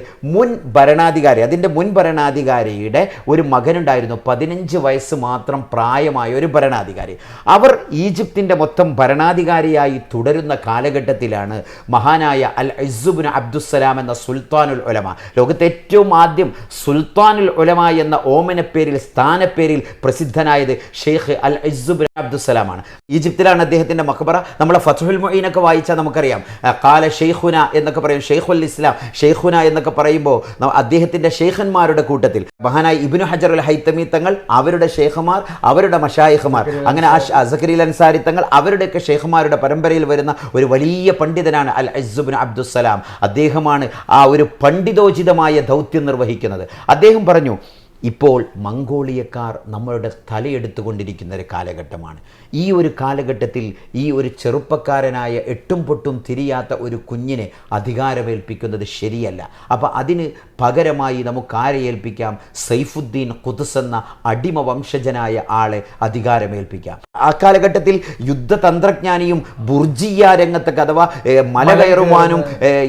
അതിൻ്റെ മുൻ ഭരണാധികാരിയുടെ ഒരു മകനുണ്ടായിരുന്നു, 15 വയസ്സ് മാത്രം പ്രായമായ ഒരു ഭരണാധികാരി. അവർ ഈജിപ്തിൻ്റെ മൊത്തം ഭരണാധികാരിയായി തുടരുന്ന കാലഘട്ടത്തിലാണ് മഹാനായ അൽ ഇസ്സുബ്നു അബ്ദുസ്സലാം എന്ന സുൽത്താനുൽ ഉലമ, ലോകത്തെ ഏറ്റവും ആദ്യം സുൽത്താനുൽ ഉലമ എന്ന ഓമനപ്പേരിൽ സ്ഥാനപ്പേരിൽ പ്രസിദ്ധനായത് ഷെയ്ഖ് അൽ ഇസ്സുബ്നു അബ്ദുസ്സലാമാണ്. ഈജിപ്തിലാണ് അദ്ദേഹത്തിൻ്റെ മഖബറ. നമ്മളെ ഫത്ഹുൽ മുഈനൊക്കെ വായിച്ചാൽ നമുക്കറിയാം, കാല ഷെയ്ഖുന എന്നൊക്കെ പറയും, ഷെയ്ഖുൽ ഇസ്ലാം, ഷെയ്ഖുന എന്നൊക്കെ പറയുമ്പോൾ അദ്ദേഹത്തിൻ്റെ ഷെയ്ഖന്മാരുടെ കൂട്ടത്തിൽ മഹാനായ ഇബ്നു ഹജർ അൽ ഹൈതമി തങ്ങൾ, അവരുടെ ഷെയ്ഖുമാർ, അവരുടെ മശായിഖുമാർ, അങ്ങനെ സക്കരിയ അൻസാരി തങ്ങൾ, അവരുടെയൊക്കെ ഷെയ്ഖുമാരുടെ പരമ്പരയിൽ വരുന്ന ഒരു വലിയ പണ്ഡിതനാണ് അൽ ഇസ്സുബ്നു അബ്ദുസ്സലാം. അദ്ദേഹമാണ് ആ ഒരു പണ്ഡിതോചിതമായ ദൗത്യം നിർവഹിക്കുന്നത്. അദ്ദേഹം പറഞ്ഞു, ഇപ്പോൾ മംഗോളിയക്കാർ നമ്മളുടെ തലയെടുത്തുകൊണ്ടിരിക്കുന്ന ഒരു കാലഘട്ടമാണ്. ഈ ഒരു കാലഘട്ടത്തിൽ ഈ ഒരു ചെറുപ്പക്കാരനായ എട്ടും പൊട്ടും തിരിയാത്ത ഒരു കുഞ്ഞിനെ അധികാരമേൽപ്പിക്കുന്നത് ശരിയല്ല. അപ്പോൾ അതിന് പകരമായി നമുക്ക് ആരെ ഏൽപ്പിക്കാം? സൈഫുദ്ദീൻ ഖുദ്സ് എന്ന അടിമ വംശജനായ ആളെ അധികാരമേൽപ്പിക്കാം. ആ കാലഘട്ടത്തിൽ യുദ്ധതന്ത്രജ്ഞാനിയും ബുർജിയ രംഗത്തൊക്കെ, അഥവാ മല കയറുവാനും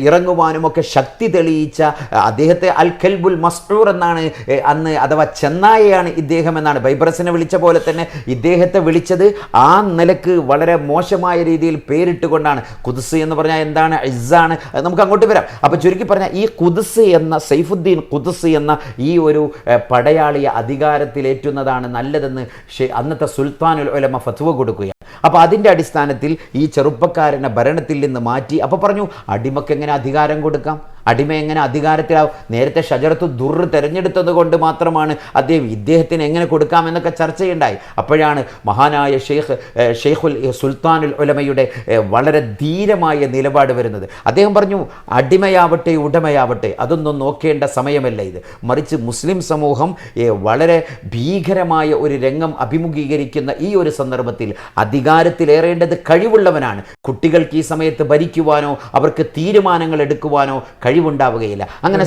ഇറങ്ങുവാനും ഒക്കെ ശക്തി തെളിയിച്ച അദ്ദേഹത്തെ അൽ കൽബുൽ മസ്ഊർ എന്നാണ് അന്ന്, അഥവാ ചെന്നായയാണ് ഇദ്ദേഹം എന്നാണ്. ബൈബറസിനെ വിളിച്ച പോലെ തന്നെ ഇദ്ദേഹത്തെ വിളിച്ചത് ആ നിലക്ക് വളരെ മോശമായ രീതിയിൽ പേരിട്ടുകൊണ്ടാണ്. ഖുദ്സ് എന്ന് പറഞ്ഞാൽ എന്താണ്? ഇസ്സാണ്. നമുക്ക് അങ്ങോട്ട് വരാം. അപ്പോൾ ചുരുക്കി പറഞ്ഞാൽ ഈ ഖുദ്സ് എന്ന സൈഫുദ്ദീൻ ഖുദ്സ് എന്ന ഈ ഒരു പടയാളിയെ അധികാരത്തിലേറ്റുന്നതാണ് നല്ലതെന്ന് അന്നത്തെ സുൽത്താനുൽ ഉലമ ഫത്വ കൊടുക്കുകയാണ്. അപ്പോൾ അതിൻ്റെ അടിസ്ഥാനത്തിൽ ഈ ചെറുപ്പക്കാരനെ ഭരണത്തിൽ നിന്ന് മാറ്റി. അപ്പോൾ പറഞ്ഞു, അടിമക്ക് എങ്ങനെ അധികാരം കൊടുക്കാം? അടിമ എങ്ങനെ അധികാരത്തിലാവും? നേരത്തെ ഷജറത്തു ദുർറ് തിരഞ്ഞെടുത്തത് കൊണ്ട് മാത്രമാണ് ഇദ്ദേഹത്തിന് എങ്ങനെ കൊടുക്കാമെന്നൊക്കെ ചർച്ചയുണ്ടായി. അപ്പോഴാണ് മഹാനായ ഷെയ്ഖുൽ സുൽത്താനുൽ ഉലമയുടെ വളരെ ധീരമായ നിലപാട് വരുന്നത്. അദ്ദേഹം പറഞ്ഞു, അടിമയാവട്ടെ ഉടമയാവട്ടെ അതൊന്നും നോക്കേണ്ട സമയമല്ല ഇത്. മറിച്ച് മുസ്ലിം സമൂഹം വളരെ ഭീകരമായ ഒരു രംഗം അഭിമുഖീകരിക്കുന്ന ഈ ഒരു സന്ദർഭത്തിൽ അധികാരത്തിലേറേണ്ടത് കഴിവുള്ളവനാണ്. കുട്ടികൾക്ക് ഈ സമയത്ത് ഭരിക്കുവാനോ അവർക്ക് തീരുമാനങ്ങൾ എടുക്കുവാനോ കഴിവുണ്ടാവുകയില്ല. അങ്ങനെ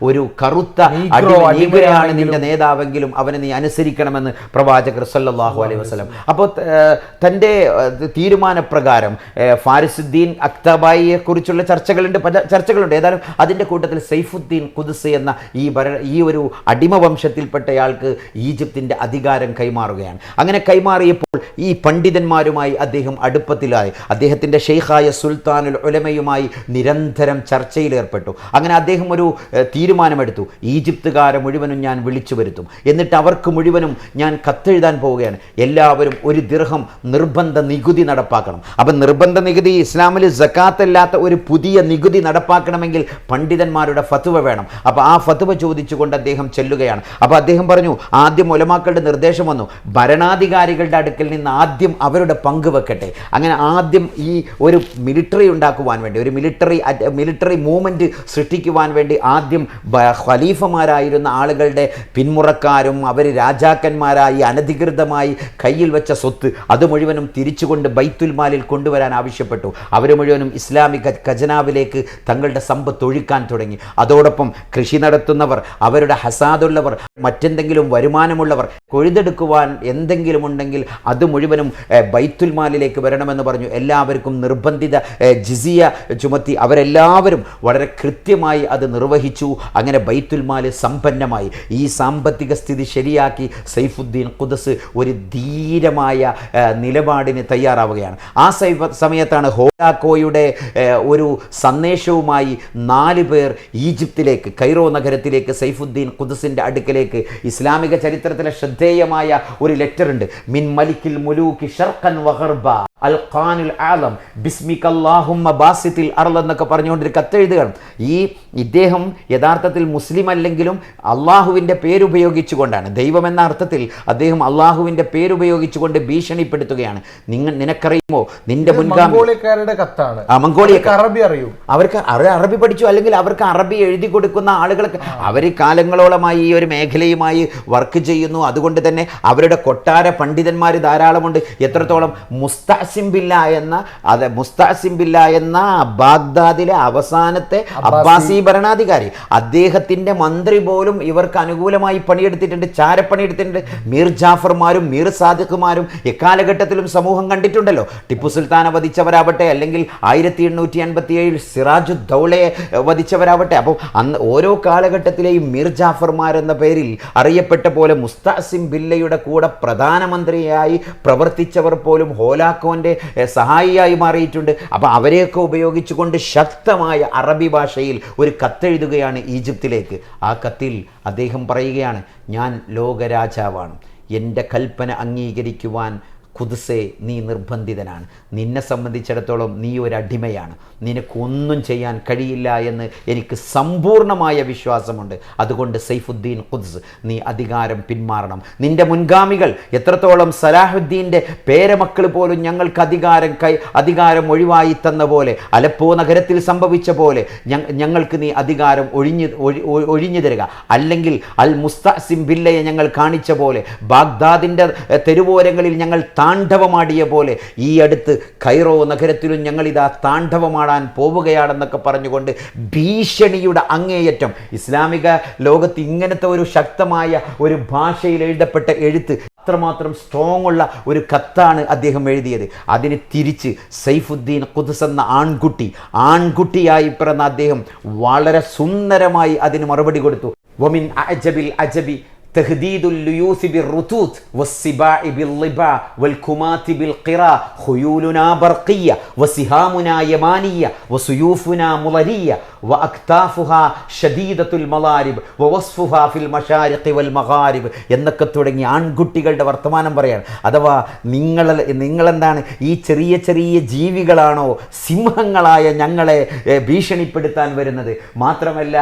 ഒരു കറുത്ത നീഗ്രയാണ് നിന്റെ നേതാവെങ്കിലും അവനെ നീ അനുസരിക്കണമെന്ന് പ്രവാചകർ സല്ലല്ലാഹു അലൈഹി വസല്ലം. അപ്പോൾ തൻ്റെ തീരുമാനപ്രകാരം ഫാരിസുദ്ദീൻ അക്തബായിയെ കുറിച്ചുള്ള ചർച്ചകളുണ്ട്. ഏതായാലും അതിൻ്റെ കൂട്ടത്തിൽ സൈഫുദ്ദീൻ ഖുദ്സ് എന്ന ഈ ഒരു അടിമ വംശത്തിൽപ്പെട്ടയാൾക്ക് ഈജിപ്തിൻ്റെ അധികാരം കൈമാറുകയാണ്. അങ്ങനെ കൈമാറിയപ്പോൾ ഈ പണ്ഡിതന്മാരുമായി അദ്ദേഹം അടുപ്പത്തിലായി. അദ്ദേഹത്തിൻ്റെ ഷെയ്ഖായ സുൽത്താനുൽ ഉലമയുമായി നിരന്തരം ചർച്ചയിലേർപ്പെട്ടു. അങ്ങനെ അദ്ദേഹം ഒരു തീരുമാനമെടുത്തു, ഈജിപ്തുകാരെ മുഴുവനും ഞാൻ വിളിച്ചു വരുത്തും, എന്നിട്ട് അവർക്ക് മുഴുവനും ഞാൻ കത്തെഴുതാൻ പോവുകയാണ്. എല്ലാവരും 1 ദിർഹം നിർബന്ധ നികുതി നടപ്പാക്കണം. അപ്പം നിർബന്ധ നികുതി ഇസ്ലാമിൽ സക്കാത്തല്ലാത്ത ഒരു പുതിയ നികുതി നടപ്പാക്കണമെങ്കിൽ പണ്ഡിതന്മാരുടെ ഫത്വ വേണം. അപ്പോൾ ആ ഫത്വ ചോദിച്ചുകൊണ്ട് അദ്ദേഹം ചെല്ലുകയാണ്. അപ്പോൾ അദ്ദേഹം പറഞ്ഞു, ആദ്യം ഉലമാക്കളുടെ നിർദ്ദേശം വന്നു, ഭരണാധികാരികളുടെ അടുക്കൽ നിന്ന് ആദ്യം അവരുടെ പങ്ക് വെക്കട്ടെ, അങ്ങനെ ആദ്യം ഈ ഒരു മിലിറ്ററി ഉണ്ടാക്കുവാൻ വേണ്ടി, ഒരു മിലിറ്ററി മൂവ്മെൻറ്റ് സൃഷ്ടിക്കുവാൻ വേണ്ടി ആദ്യം ഖലീഫമാരായിരുന്ന ആളുകളുടെ പിന്മുറക്കാരും അവർ രാജാക്കന്മാരായി അനധികൃതമായി കയ്യിൽ വെച്ച സ്വത്ത് അത് മുഴുവനും തിരിച്ചുകൊണ്ട് ബൈത്തുൽ മാലിൽ കൊണ്ടുവരാൻ ആവശ്യപ്പെട്ടു. അവർ മുഴുവനും ഇസ്ലാമിക ഖജനാവിലേക്ക് തങ്ങളുടെ സമ്പത്ത് ഒഴുക്കാൻ തുടങ്ങി. അതോടൊപ്പം കൃഷി നടത്തുന്നവർ, അവരുടെ ഹസാദുള്ളവർ, മറ്റെന്തെങ്കിലും വരുമാനമുള്ളവർ കൊഴുതെടുക്കുവാൻ എന്തെങ്കിലും ഉണ്ടെങ്കിൽ അത് മുഴുവനും ബൈത്തുൽ മാലിലേക്ക് വരണമെന്ന് പറഞ്ഞു. എല്ലാവർക്കും നിർബന്ധിത ജിസിയ ചുമത്തി അവരെല്ലാവരും വളരെ കൃത്യമായി അത് നിർവഹിച്ചു. അങ്ങനെ ബൈത്തുൽ മാല് സമ്പന്നമായി. ഈ സാമ്പത്തിക സ്ഥിതി ശരിയാക്കി സൈഫുദ്ദീൻ ഖുദ്സ് ഒരു ധീരമായ നിലപാടിന് തയ്യാറാവുകയാണ്. ആ സമയത്താണ് ഹോലാക്കോയുടെ ഒരു സന്ദേശവുമായി 4 പേർ ഈജിപ്തിലേക്ക്, കൈറോ നഗരത്തിലേക്ക്, സൈഫുദ്ദീൻ ഖുദ്സിൻ്റെ അടുക്കലേക്ക്. ഇസ്ലാമിക ചരിത്രത്തിലെ ശ്രദ്ധേയമായ ഒരു ലെറ്റർ ഉണ്ട്. മിൻ മലിക്കിൽ മുലൂക്കി ഷർഖൻ വഗർബ അൽ ഖാനുൽ ആലം ബിസ്മികല്ലാഹുമ്മ ബാസിത്തിൽ അർള് എന്നൊക്കെ പറഞ്ഞുകൊണ്ടൊരു കത്തെഴുതുകയാണ്. ഇദ്ദേഹം യഥാർത്ഥത്തിൽ മുസ്ലിം അല്ലെങ്കിലും അള്ളാഹുവിൻ്റെ പേരുപയോഗിച്ചുകൊണ്ടാണ്, ദൈവം എന്ന അർത്ഥത്തിൽ അദ്ദേഹം അള്ളാഹുവിൻ്റെ പേരുപയോഗിച്ചുകൊണ്ട് ഭീഷണിപ്പെടുത്തുകയാണ്. നിനക്കറിയുമോ നിന്റെ മംഗോളിയക്കാരുടെ കത്താണ്. അറബി അറിയും, അവർക്ക് അറബി പഠിച്ചു, അല്ലെങ്കിൽ അവർക്ക് അറബി എഴുതി കൊടുക്കുന്ന ആളുകൾക്ക് അവർ കാലങ്ങളോളമായി ഈ ഒരു മേഖലയുമായി വർക്ക് ചെയ്യുന്നു. അതുകൊണ്ട് തന്നെ അവരുടെ കൊട്ടാര പണ്ഡിതന്മാർ ധാരാളമുണ്ട്. എത്രത്തോളം മുസ്തഅസിം ബില്ല എന്ന ബാഗ്ദാദിലെ അവസാനത്തെ അബ്ബാസി ഭരണാധികാരി, അദ്ദേഹത്തിൻ്റെ മന്ത്രി പോലും ഇവർക്ക് അനുകൂലമായി പണിയെടുത്തിട്ടുണ്ട്, ചാരപ്പണിയെടുത്തിട്ടുണ്ട്. മീർ ജാഫർമാരും മീർ സാദിഖുമാരും എക്കാലഘട്ടത്തിലും സമൂഹം കണ്ടിട്ടുണ്ടല്ലോ. ടിപ്പു സുൽത്താനെ വധിച്ചവരാവട്ടെ, അല്ലെങ്കിൽ 1857 സിറാജുദ്ദൗളയെ വധിച്ചവരാവട്ടെ. അപ്പോൾ അന്ന് ഓരോ കാലഘട്ടത്തിലെയും മീർ ജാഫർമാരെന്ന പേരിൽ അറിയപ്പെട്ട പോലെ മുസ്തഅസിം ബില്ലയുടെ കൂടെ പ്രധാനമന്ത്രിയായി പ്രവർത്തിച്ചവർ പോലും ഹോലാക്കോൻ്റെ സഹായിയായി മാറിയിട്ടുണ്ട്. അപ്പോൾ അവരെയൊക്കെ ഉപയോഗിച്ചുകൊണ്ട് ശക്തമായ അറബി ഭാഷയിൽ ഒരു കത്തെഴുതുകയാണ് ഈജിപ്തിലേക്ക്. ആ കത്തിൽ അദ്ദേഹം പറയുകയാണ്, ഞാൻ ലോകരാജാവാണ്, എൻ്റെ കൽപ്പന അംഗീകരിക്കുവാൻ ഖുദ്സേ നീ നിർബന്ധിതനാണ്. നിന്നെ സംബന്ധിച്ചിടത്തോളം നീ ഒരടിമയാണ്, നിനക്കൊന്നും ചെയ്യാൻ കഴിയില്ല എന്ന് എനിക്ക് സമ്പൂർണമായ വിശ്വാസമുണ്ട്. അതുകൊണ്ട് സൈഫുദ്ദീൻ ഖുദ്സ് നീ അധികാരം പിന്മാറണം. നിന്റെ മുൻഗാമികൾ എത്രത്തോളം സലാഹുദ്ദീൻ്റെ പേരമക്കൾ പോലും ഞങ്ങൾക്ക് അധികാരം ഒഴിവായി തന്ന പോലെ, അലപ്പോ നഗരത്തിൽ സംഭവിച്ച പോലെ ഞങ്ങൾക്ക് നീ അധികാരം ഒഴിഞ്ഞു തരിക. അല്ലെങ്കിൽ അൽ മുസ്തഅസിം ബില്ലയെ ഞങ്ങൾ കാണിച്ച പോലെ, ബാഗ്ദാദിൻ്റെ തെരുവോരങ്ങളിൽ ഞങ്ങൾ താണ്ഡവമാടിയ പോലെ ഈ അടുത്ത് കൈറോ നഗരത്തിലും ഞങ്ങളിതാ താണ്ഡവമാടാൻ പോവുകയാണെന്നൊക്കെ പറഞ്ഞുകൊണ്ട് ഭീഷണിയുടെ അങ്ങേയറ്റം. ഇസ്ലാമിക ലോകത്ത് ഇങ്ങനത്തെ ഒരു ശക്തമായ ഒരു ഭാഷയിൽ എഴുതപ്പെട്ട എഴുത്ത്, അത്രമാത്രം സ്ട്രോങ് ഉള്ള ഒരു കത്താണ് അദ്ദേഹം എഴുതിയത്. അതിന് തിരിച്ച് സൈഫുദ്ദീൻ ഖുദ്സ് എന്ന ആൺകുട്ടിയായി പിറന്ന അദ്ദേഹം വളരെ സുന്ദരമായി അതിന് മറുപടി കൊടുത്തു. വമിൻ അഅജബിൽ അജബി تهديد الليوث بالرتوت والسباع بالضباع والكمات بالقرى خيولنا برقية وسهامنا يمانية وسيوفنا مضرية وأكتافها شديدة المضارب ووصفها في المشارق والمغارب എന്നൊക്കെ തുടങ്ങി ആൺകുട്ടികളുടെ വർത്തമാനം പറയാണ്. അഥവാ നിങ്ങളെന്താണ് ഈ ചെറിയ ചെറിയ ജീവികളാണോ സിംഹങ്ങളായ ഞങ്ങളെ ഭീഷണിപ്പെടുത്താൻ വരുന്നത്? മാത്രമല്ല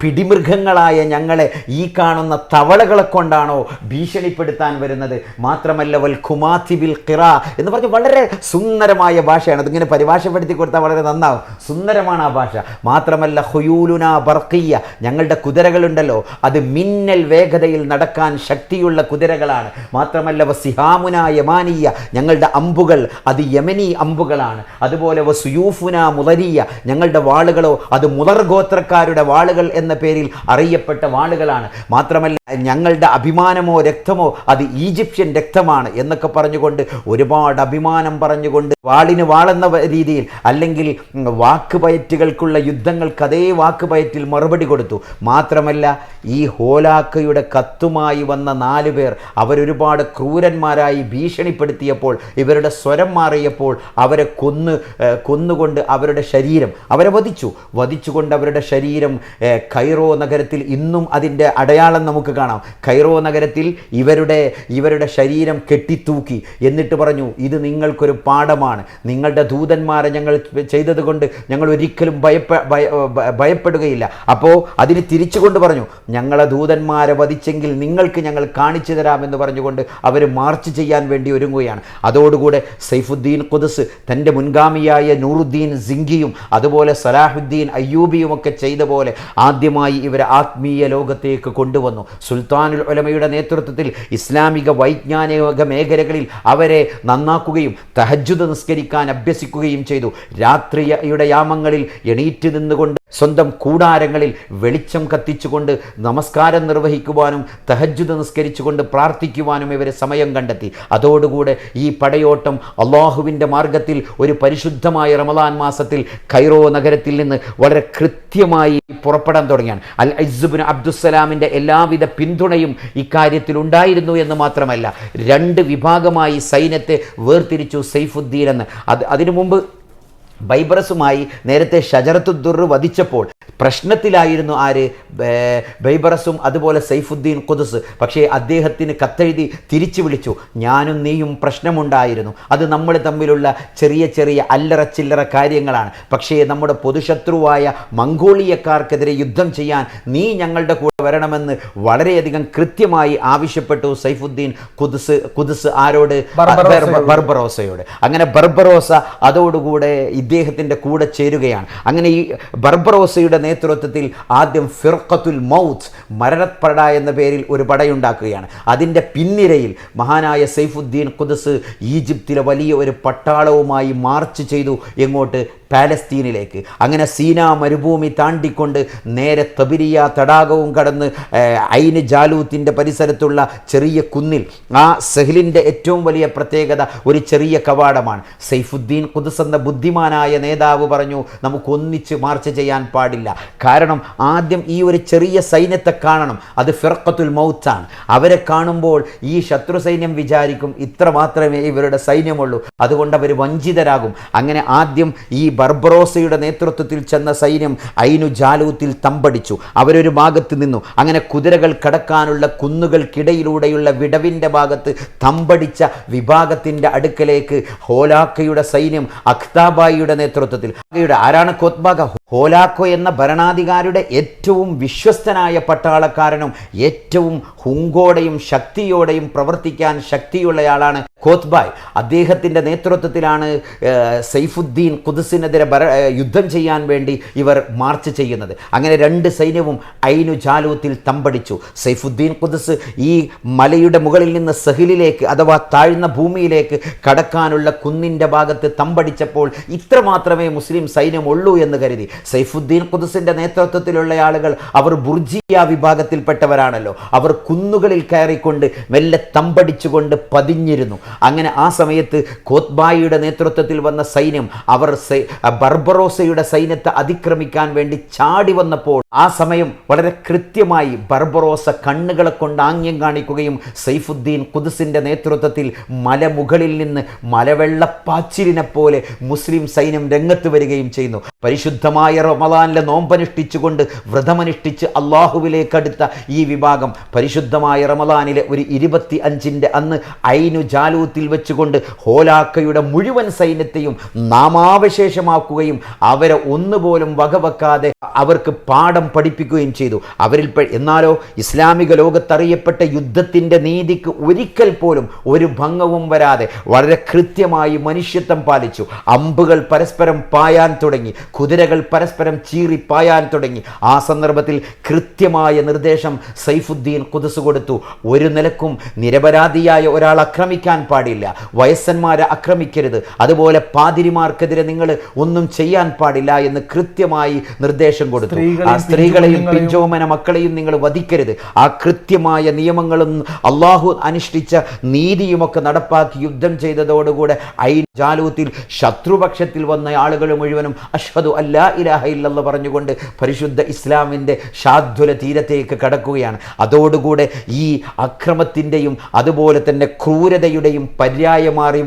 പിടിമൃഗങ്ങളായ ഞങ്ങളെ ഈ കാണുന്ന തവളകളെ കൊണ്ടാണോ ഭീഷണിപ്പെടുത്താൻ വരുന്നത്? മാത്രമല്ല വൽ ഖുമാതി ബിൽ ഖിറ എന്ന് പറഞ്ഞ് വളരെ സുന്ദരമായ ഭാഷയാണ്. അതിങ്ങനെ പരിഭാഷപ്പെടുത്തി കൊടുത്താൽ വളരെ നന്നാവും. സുന്ദരമാണ് ആ ഭാഷ. മാത്രമല്ല ഖുയൂലുന ബർഖിയ, ഞങ്ങളുടെ കുതിരകളുണ്ടല്ലോ അത് മിന്നൽ വേഗതയിൽ നടക്കാൻ ശക്തിയുള്ള കുതിരകളാണ്. മാത്രമല്ല വസിഹാമുന യമാനിയ, ഞങ്ങളുടെ അമ്പുകൾ അത് യമനി അമ്പുകളാണ്. അതുപോലെ വസുയൂഫുന മുളരിയ, ഞങ്ങളുടെ വാളുകളോ അത് മുളർ ഗോത്രക്കാരുടെ വാളുകൾ എന്ന പേരിൽ അറിയപ്പെട്ട വാളുകളാണ്. മാത്രമല്ല ഞങ്ങളുടെ അഭിമാനമോ രക്തമോ അത് ഈജിപ്ഷ്യൻ രക്തമാണ് എന്നൊക്കെ പറഞ്ഞുകൊണ്ട് ഒരുപാട് അഭിമാനം പറഞ്ഞുകൊണ്ട് വാളിന് വാളെന്ന രീതിയിൽ, അല്ലെങ്കിൽ വാക്കുപയറ്റുകൾക്കുള്ള യുദ്ധങ്ങൾക്ക് അതേ വാക്കുപയറ്റിൽ മറുപടി കൊടുത്തു. മാത്രമല്ല ഈ ഹോലാക്കയുടെ കത്തുമായി വന്ന 4 പേർ അവരൊരുപാട് ക്രൂരന്മാരായി ഭീഷണിപ്പെടുത്തിയപ്പോൾ, ഇവരുടെ സ്വരം മാറിയപ്പോൾ അവരെ കൊന്നുകൊണ്ട് അവരുടെ ശരീരം അവരെ വധിച്ചുകൊണ്ട് അവരുടെ ശരീരം കൈറോ നഗരത്തിൽ ഇന്നും അതിൻ്റെ അടയാളം നമുക്ക് കാണാം. കൈറോ നഗരത്തിൽ ഇവരുടെ ശരീരം കെട്ടിത്തൂക്കി, എന്നിട്ട് പറഞ്ഞു, ഇത് നിങ്ങൾക്കൊരു പാഠമാണ്, നിങ്ങളുടെ ദൂതന്മാരെ ഞങ്ങൾ ചെയ്തതുകൊണ്ട് ഞങ്ങൾ ഒരിക്കലും ഭയപ്പെടുകയില്ല. അപ്പോൾ അതിന് തിരിച്ചുകൊണ്ട് പറഞ്ഞു, ഞങ്ങളെ ദൂതന്മാരെ വധിച്ചെങ്കിൽ നിങ്ങൾക്ക് ഞങ്ങൾ കാണിച്ചു തരാമെന്ന് പറഞ്ഞുകൊണ്ട് അവർ മാർച്ച് ചെയ്യാൻ വേണ്ടി ഒരുങ്ങുകയാണ്. അതോടുകൂടെ സൈഫുദ്ദീൻ ഖുദ്സ് തൻ്റെ മുൻഗാമിയായ നൂറുദ്ദീൻ സിംഗിയും അതുപോലെ സലാഹുദ്ദീൻ അയ്യൂബിയും ഒക്കെ ചെയ്ത പോലെ ആദ്യമായി ഇവരെ ആത്മീയ ലോകത്തേക്ക് കൊണ്ടുവന്നു. സുൽത്താനുൽ ഉലമയുടെ നേതൃത്വത്തിൽ ഇസ്ലാമിക വൈജ്ഞാനിക മേഖലകളിൽ അവരെ നന്നാക്കുകയും തഹജ്ജുദ് നിസ്കരിക്കാൻ അഭ്യസിക്കുകയും ചെയ്തു. രാത്രിയുടെ യാമങ്ങളിൽ എണീറ്റ് നിന്നുകൊണ്ട് സ്വന്തം കൂടാരങ്ങളിൽ വെളിച്ചം കത്തിച്ചുകൊണ്ട് നമസ്കാരം നിർവഹിക്കുവാനും തഹജ്ജുദ് നിസ്കരിച്ചുകൊണ്ട് പ്രാർത്ഥിക്കുവാനും ഇവർ സമയം കണ്ടെത്തി. അതോടുകൂടെ ഈ പടയോട്ടം അള്ളാഹുവിൻ്റെ മാർഗത്തിൽ ഒരു പരിശുദ്ധമായ റമദാൻ മാസത്തിൽ കൈറോ നഗരത്തിൽ നിന്ന് വളരെ കൃത്യമായി പുറപ്പെടാൻ തുടങ്ങിയാണ്. അൽ ഇസ് ഇബ്നു അബ്ദുസ്സലാമിൻ്റെ എല്ലാവിധ പിന്തുണയും ഇക്കാര്യത്തിൽ ഉണ്ടായിരുന്നു എന്ന് മാത്രമല്ല, 2 വിഭാഗമായി സൈന്യത്തെ വേർതിരിച്ചു സൈഫുദ്ദീൻ എന്ന്. അതിനു മുമ്പ് ബൈബറസുമായി നേരത്തെ ഷജറത്തുദ്ദുർ വധിച്ചപ്പോൾ പ്രശ്നത്തിലായിരുന്നു ആര്? ബൈബറസും അതുപോലെ സൈഫുദ്ദീൻ ഖുദ്സ്. പക്ഷേ അദ്ദേഹത്തിന് കത്തെഴുതി തിരിച്ചു വിളിച്ചു, ഞാനും നീയും പ്രശ്നമുണ്ടായിരുന്നു, അത് നമ്മൾ തമ്മിലുള്ള ചെറിയ ചെറിയ അല്ലറ ചില്ലറ കാര്യങ്ങളാണ്, പക്ഷേ നമ്മുടെ പൊതുശത്രുവായ മംഗോളിയക്കാർക്കെതിരെ യുദ്ധം ചെയ്യാൻ നീ ഞങ്ങളുടെ കൂടെ വരണമെന്ന് വളരെയധികം കൃത്യമായി ആവശ്യപ്പെട്ടു സൈഫുദ്ദീൻ ഖുദ്സ്. ആരോട്? ബർബറോസയോട്. അങ്ങനെ ബർബറോസ അതോടുകൂടെ ഇദ്ദേഹത്തിൻ്റെ കൂടെ ചേരുകയാണ്. അങ്ങനെ ഈ ബർബറോസയുടെ നേതൃത്വത്തിൽ ആദ്യം ഫിർഖത്തുൽ മൗത്ത്, മരണപ്പട എന്ന പേരിൽ ഒരു പടയുണ്ടാക്കുകയാണ്. അതിൻ്റെ പിൻനിരയിൽ മഹാനായ സൈഫുദ്ദീൻ ഖുദ്സ് ഈജിപ്തിലെ വലിയ ഒരു പട്ടാളവുമായി മാർച്ച് ചെയ്തു. എങ്ങോട്ട്? പാലസ്തീനിലേക്ക്. അങ്ങനെ സീനാ മരുഭൂമി താണ്ടിക്കൊണ്ട് നേരെ തബിരിയ തടാകവും കടന്ന് ഐന് ജാലൂത്തിൻ്റെ പരിസരത്തുള്ള ചെറിയ കുന്നിൽ, ആ സഹലിൻ്റെ ഏറ്റവും വലിയ പ്രത്യേകത ഒരു ചെറിയ കവാടമാണ്. സൈഫുദ്ദീൻ ഖുദ്സ് എന്ന ബുദ്ധിമാനായ നേതാവ് പറഞ്ഞു, നമുക്കൊന്നിച്ച് മാർച്ച് ചെയ്യാൻ പാടില്ല, കാരണം ആദ്യം ഈ ഒരു ചെറിയ സൈന്യത്തെ കാണണം, അത് ഫിർഖത്തുൽ മൗത്താണ്. അവരെ കാണുമ്പോൾ ഈ ശത്രു സൈന്യം വിചാരിക്കും ഇത്ര മാത്രമേ ഇവരുടെ സൈന്യമുള്ളൂ, അതുകൊണ്ട് അവർ വഞ്ചിതരാകും. അങ്ങനെ ആദ്യം ഈ ബർബറോസയുടെ നേതൃത്വത്തിൽ ചെന്ന സൈന്യം ഐനു ജാലൂത്തിൽ തമ്പടിച്ചു. അവരൊരു ഭാഗത്ത് നിന്നു. അങ്ങനെ കുതിരകൾ കടക്കാനുള്ള കുന്നുകൾക്കിടയിലൂടെയുള്ള വിടവിൻ്റെ ഭാഗത്ത് തമ്പടിച്ച വിഭാഗത്തിൻ്റെ അടുക്കലേക്ക് ഹോലാക്കയുടെ സൈന്യം അഖ്താബായിയുടെ നേതൃത്വത്തിൽ, ആരാണ് കോത്ബാഗ? ഹോലാക്കോ എന്ന ഭരണാധികാരിയുടെ ഏറ്റവും വിശ്വസ്തനായ പട്ടാളക്കാരനും ഏറ്റവും ഹുങ്കോടെയും ശക്തിയോടെയും പ്രവർത്തിക്കാൻ ശക്തിയുള്ളയാളാണ് കോത്ബായ്. അദ്ദേഹത്തിൻ്റെ നേതൃത്വത്തിലാണ് സൈഫുദ്ദീൻ ഖുദ്സിനെതിരെ യുദ്ധം ചെയ്യാൻ വേണ്ടി ഇവർ മാർച്ച് ചെയ്യുന്നത്. അങ്ങനെ 2 സൈന്യവും ഐനു ജാലൂത്തിൽ തമ്പടിച്ചു. സൈഫുദ്ദീൻ ഖുദ്സ് ഈ മലയുടെ മുകളിൽ നിന്ന് സഹിലിലേക്ക് അഥവാ താഴ്ന്ന ഭൂമിയിലേക്ക് കടക്കാനുള്ള കുന്നിൻ്റെ ഭാഗത്ത് തമ്പടിച്ചപ്പോൾ ഇത്ര മാത്രമേ മുസ്ലിം സൈന്യമുള്ളൂ എന്ന് കരുതി. സൈഫുദ്ദീൻ ഖുദ്സിൻ്റെ നേതൃത്വത്തിലുള്ള ആളുകൾ അവർ ബുർജിയ വിഭാഗത്തിൽപ്പെട്ടവരാണല്ലോ, അവർ കുന്നുകളിൽ കയറിക്കൊണ്ട് മെല്ലെ തമ്പടിച്ചുകൊണ്ട് പതിഞ്ഞിരുന്നു. അങ്ങനെ ആ സമയത്ത് കോത്ബായിയുടെ നേതൃത്വത്തിൽ വന്ന സൈന്യം അവർ ബർബറോസയുടെ സൈന്യത്തെ അതിക്രമിക്കാൻ വേണ്ടി ചാടി വന്നപ്പോൾ ആ സമയം വളരെ കൃത്യമായി ബർബറോസ കണ്ണുകളെ കൊണ്ട് ആംഗ്യം കാണിക്കുകയും സൈഫുദ്ദീൻ ഖുദ്സിൻ്റെ നേതൃത്വത്തിൽ മലമുകളിൽ നിന്ന് മലവെള്ളപ്പാച്ചിലിനെ പോലെ മുസ്ലിം സൈന്യം രംഗത്ത് വരികയും ചെയ്യുന്നു. പരിശുദ്ധമായ റമദാനിലെ നോമ്പനുഷ്ഠിച്ചുകൊണ്ട് വ്രതമനുഷ്ഠിച്ച് അള്ളാഹുവിലേക്ക് അടുത്ത ഈ വിഭാഗം പരിശുദ്ധമായ റമദാനിലെ ഒരു 25-ന്റെ അന്ന് ഐനു ജാലൂത്തിൽ വെച്ചുകൊണ്ട് ഹോലാക്കയുടെ മുഴുവൻ സൈന്യത്തെയും നാമാവശേഷമാക്കുകയും അവരെ ഒന്നുപോലും വകവെക്കാതെ അവർക്ക് പാഠം പഠിപ്പിക്കുകയും ചെയ്തു. എന്നാലോ ഇസ്ലാമിക ലോകത്തറിയപ്പെട്ട യുദ്ധത്തിൻ്റെ നീതിക്ക് ഒരിക്കൽ പോലും ഒരു ഭംഗവും വരാതെ വളരെ കൃത്യമായി മനുഷ്യത്വം പാലിച്ചു. അമ്പുകൾ പരസ്പരം പായാൻ തുടങ്ങി, കുതിരകൾ പരസ്പരം ചീറി പായാൻ തുടങ്ങി. ആ സന്ദർഭത്തിൽ കൃത്യമായ നിർദ്ദേശം സൈഫുദ്ദീൻ ഖുദ്സ് കൊടുത്തു. ഒരു നിലക്കും നിരപരാധിയായ ഒരാൾ ആക്രമിക്കാൻ പാടില്ല, വയസ്സന്മാരെ ആക്രമിക്കരുത്, അതുപോലെ പാതിരിമാർക്കെതിരെ നിങ്ങൾ ഒന്നും ചെയ്യാൻ പാടില്ല എന്ന് കൃത്യമായി നിർദ്ദേശം കൊടുത്തു. സ്ത്രീകളെയും പിഞ്ചോമന മക്കളെയും നിങ്ങൾ വധിക്കരുത്. ആ കൃത്യമായ നിയമങ്ങളും അള്ളാഹു അനുഷ്ഠിച്ച നീതിയുമൊക്കെ നടപ്പാക്കി യുദ്ധം ചെയ്തതോടുകൂടെ ഐൻ ജാലൂത്തിൽ ശത്രുപക്ഷത്തിൽ വന്ന ആളുകൾ മുഴുവനും അഷ്ഹദു അല്ലാ ഇലാഹ ഇല്ലല്ലാഹ് പറഞ്ഞുകൊണ്ട് പരിശുദ്ധ ഇസ്ലാമിൻ്റെ ശാദ്വല തീരത്തേക്ക് കടക്കുകയാണ്. അതോടുകൂടെ ഈ അക്രമത്തിൻ്റെയും അതുപോലെ തന്നെ ക്രൂരതയുടെയും പര്യായമാറി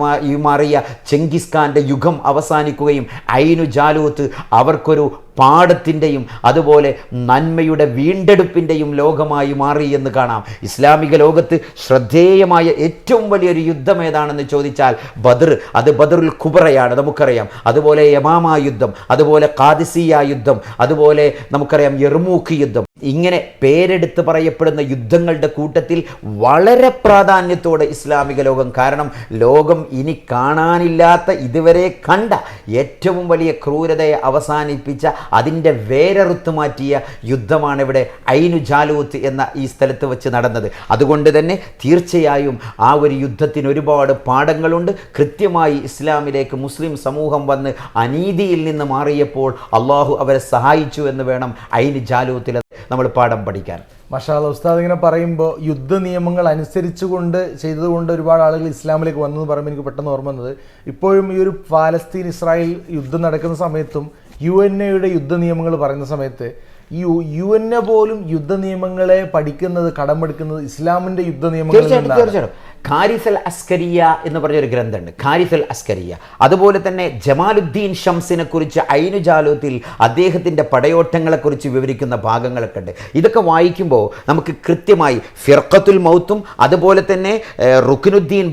മാറിയ ചെങ്കിസ് ഖാൻ്റെ യുഗം അവസാനിക്കുകയും ഐനു ജാലൂത്ത് അവർക്കൊരു പാടത്തിൻ്റെയും അതുപോലെ നന്മയുടെ വീണ്ടെടുപ്പിൻ്റെയും ലോകമായി മാറി എന്ന് കാണാം. ഇസ്ലാമിക ലോകത്ത് ശ്രദ്ധേയമായ ഏറ്റവും വലിയൊരു യുദ്ധം ഏതാണെന്ന് ചോദിച്ചാൽ ബദർ, അത് ബദറുൽ കുബറയാണ്, നമുക്കറിയാം. അതുപോലെ യമാമ യുദ്ധം, അതുപോലെ ഖാദിസിയ യുദ്ധം, അതുപോലെ നമുക്കറിയാം യർമൂക്ക് യുദ്ധം. ഇങ്ങനെ പേരെടുത്ത് പറയപ്പെടുന്ന യുദ്ധങ്ങളുടെ കൂട്ടത്തിൽ വളരെ പ്രാധാന്യത്തോടെ ഇസ്ലാമിക ലോകം, കാരണം ലോകം ഇനി കാണാനില്ലാത്ത, ഇതുവരെ കണ്ട ഏറ്റവും വലിയ ക്രൂരതയെ അവസാനിപ്പിച്ച, അതിൻ്റെ വേരറുത്ത് മാറ്റിയ യുദ്ധമാണ് ഇവിടെ ഐനു ജാലൂത്ത് എന്ന ഈ സ്ഥലത്ത് വെച്ച് നടന്നത്. അതുകൊണ്ട് തന്നെ തീർച്ചയായും ആ ഒരു യുദ്ധത്തിന് ഒരുപാട് പാഠങ്ങളുണ്ട്. കൃത്യമായി ഇസ്ലാമിലേക്ക് മുസ്ലിം സമൂഹം വന്ന് അനീതിയിൽ നിന്ന് മാറിയപ്പോൾ അള്ളാഹു അവരെ സഹായിച്ചു എന്ന് വേണം ഐനു ജാലൂത്തിൽ നമ്മൾ പാഠം പഠിക്കാൻ. മാഷാ അല്ലാഹ്, ഉസ്താദ് ഇങ്ങനെ പറയുമ്പോൾ യുദ്ധ നിയമങ്ങൾ അനുസരിച്ചുകൊണ്ട് ചെയ്തതുകൊണ്ട് ഒരുപാട് ആളുകൾ ഇസ്ലാമിലേക്ക് വന്നെന്ന് പറയുമ്പോൾ എനിക്ക് പെട്ടെന്ന് ഓർമ്മ വന്നത്, ഇപ്പോഴും ഈ ഒരു പാലസ്തീൻ ഇസ്രായേൽ യുദ്ധം നടക്കുന്ന സമയത്തും UN-യുടെ യുദ്ധ നിയമങ്ങൾ പറയുന്ന സമയത്ത് ഈ UN പോലും യുദ്ധ നിയമങ്ങളെ പഠിക്കുന്നത്, കടമെടുക്കുന്നത് ഇസ്ലാമിൻ്റെ യുദ്ധ നിയമങ്ങളിൽ നിന്നാണ്. തീർച്ചയായിട്ടും ഖാരിസ് അസ്കരിയ എന്ന് പറഞ്ഞൊരു ഗ്രന്ഥമുണ്ട്, ഖാരിസ് അസ്കരിയ. അതുപോലെ തന്നെ ജമാലുദ്ദീൻ ഷംസിനെ കുറിച്ച് ഐനു ജാലൂത്തിൽ അദ്ദേഹത്തിൻ്റെ പടയോട്ടങ്ങളെക്കുറിച്ച് വിവരിക്കുന്ന ഭാഗങ്ങളൊക്കെ ഉണ്ട്. ഇതൊക്കെ വായിക്കുമ്പോൾ നമുക്ക് കൃത്യമായി ഫിർഖത്തുൽ മൗത്തും അതുപോലെ തന്നെ റുക്നുദ്ദീൻ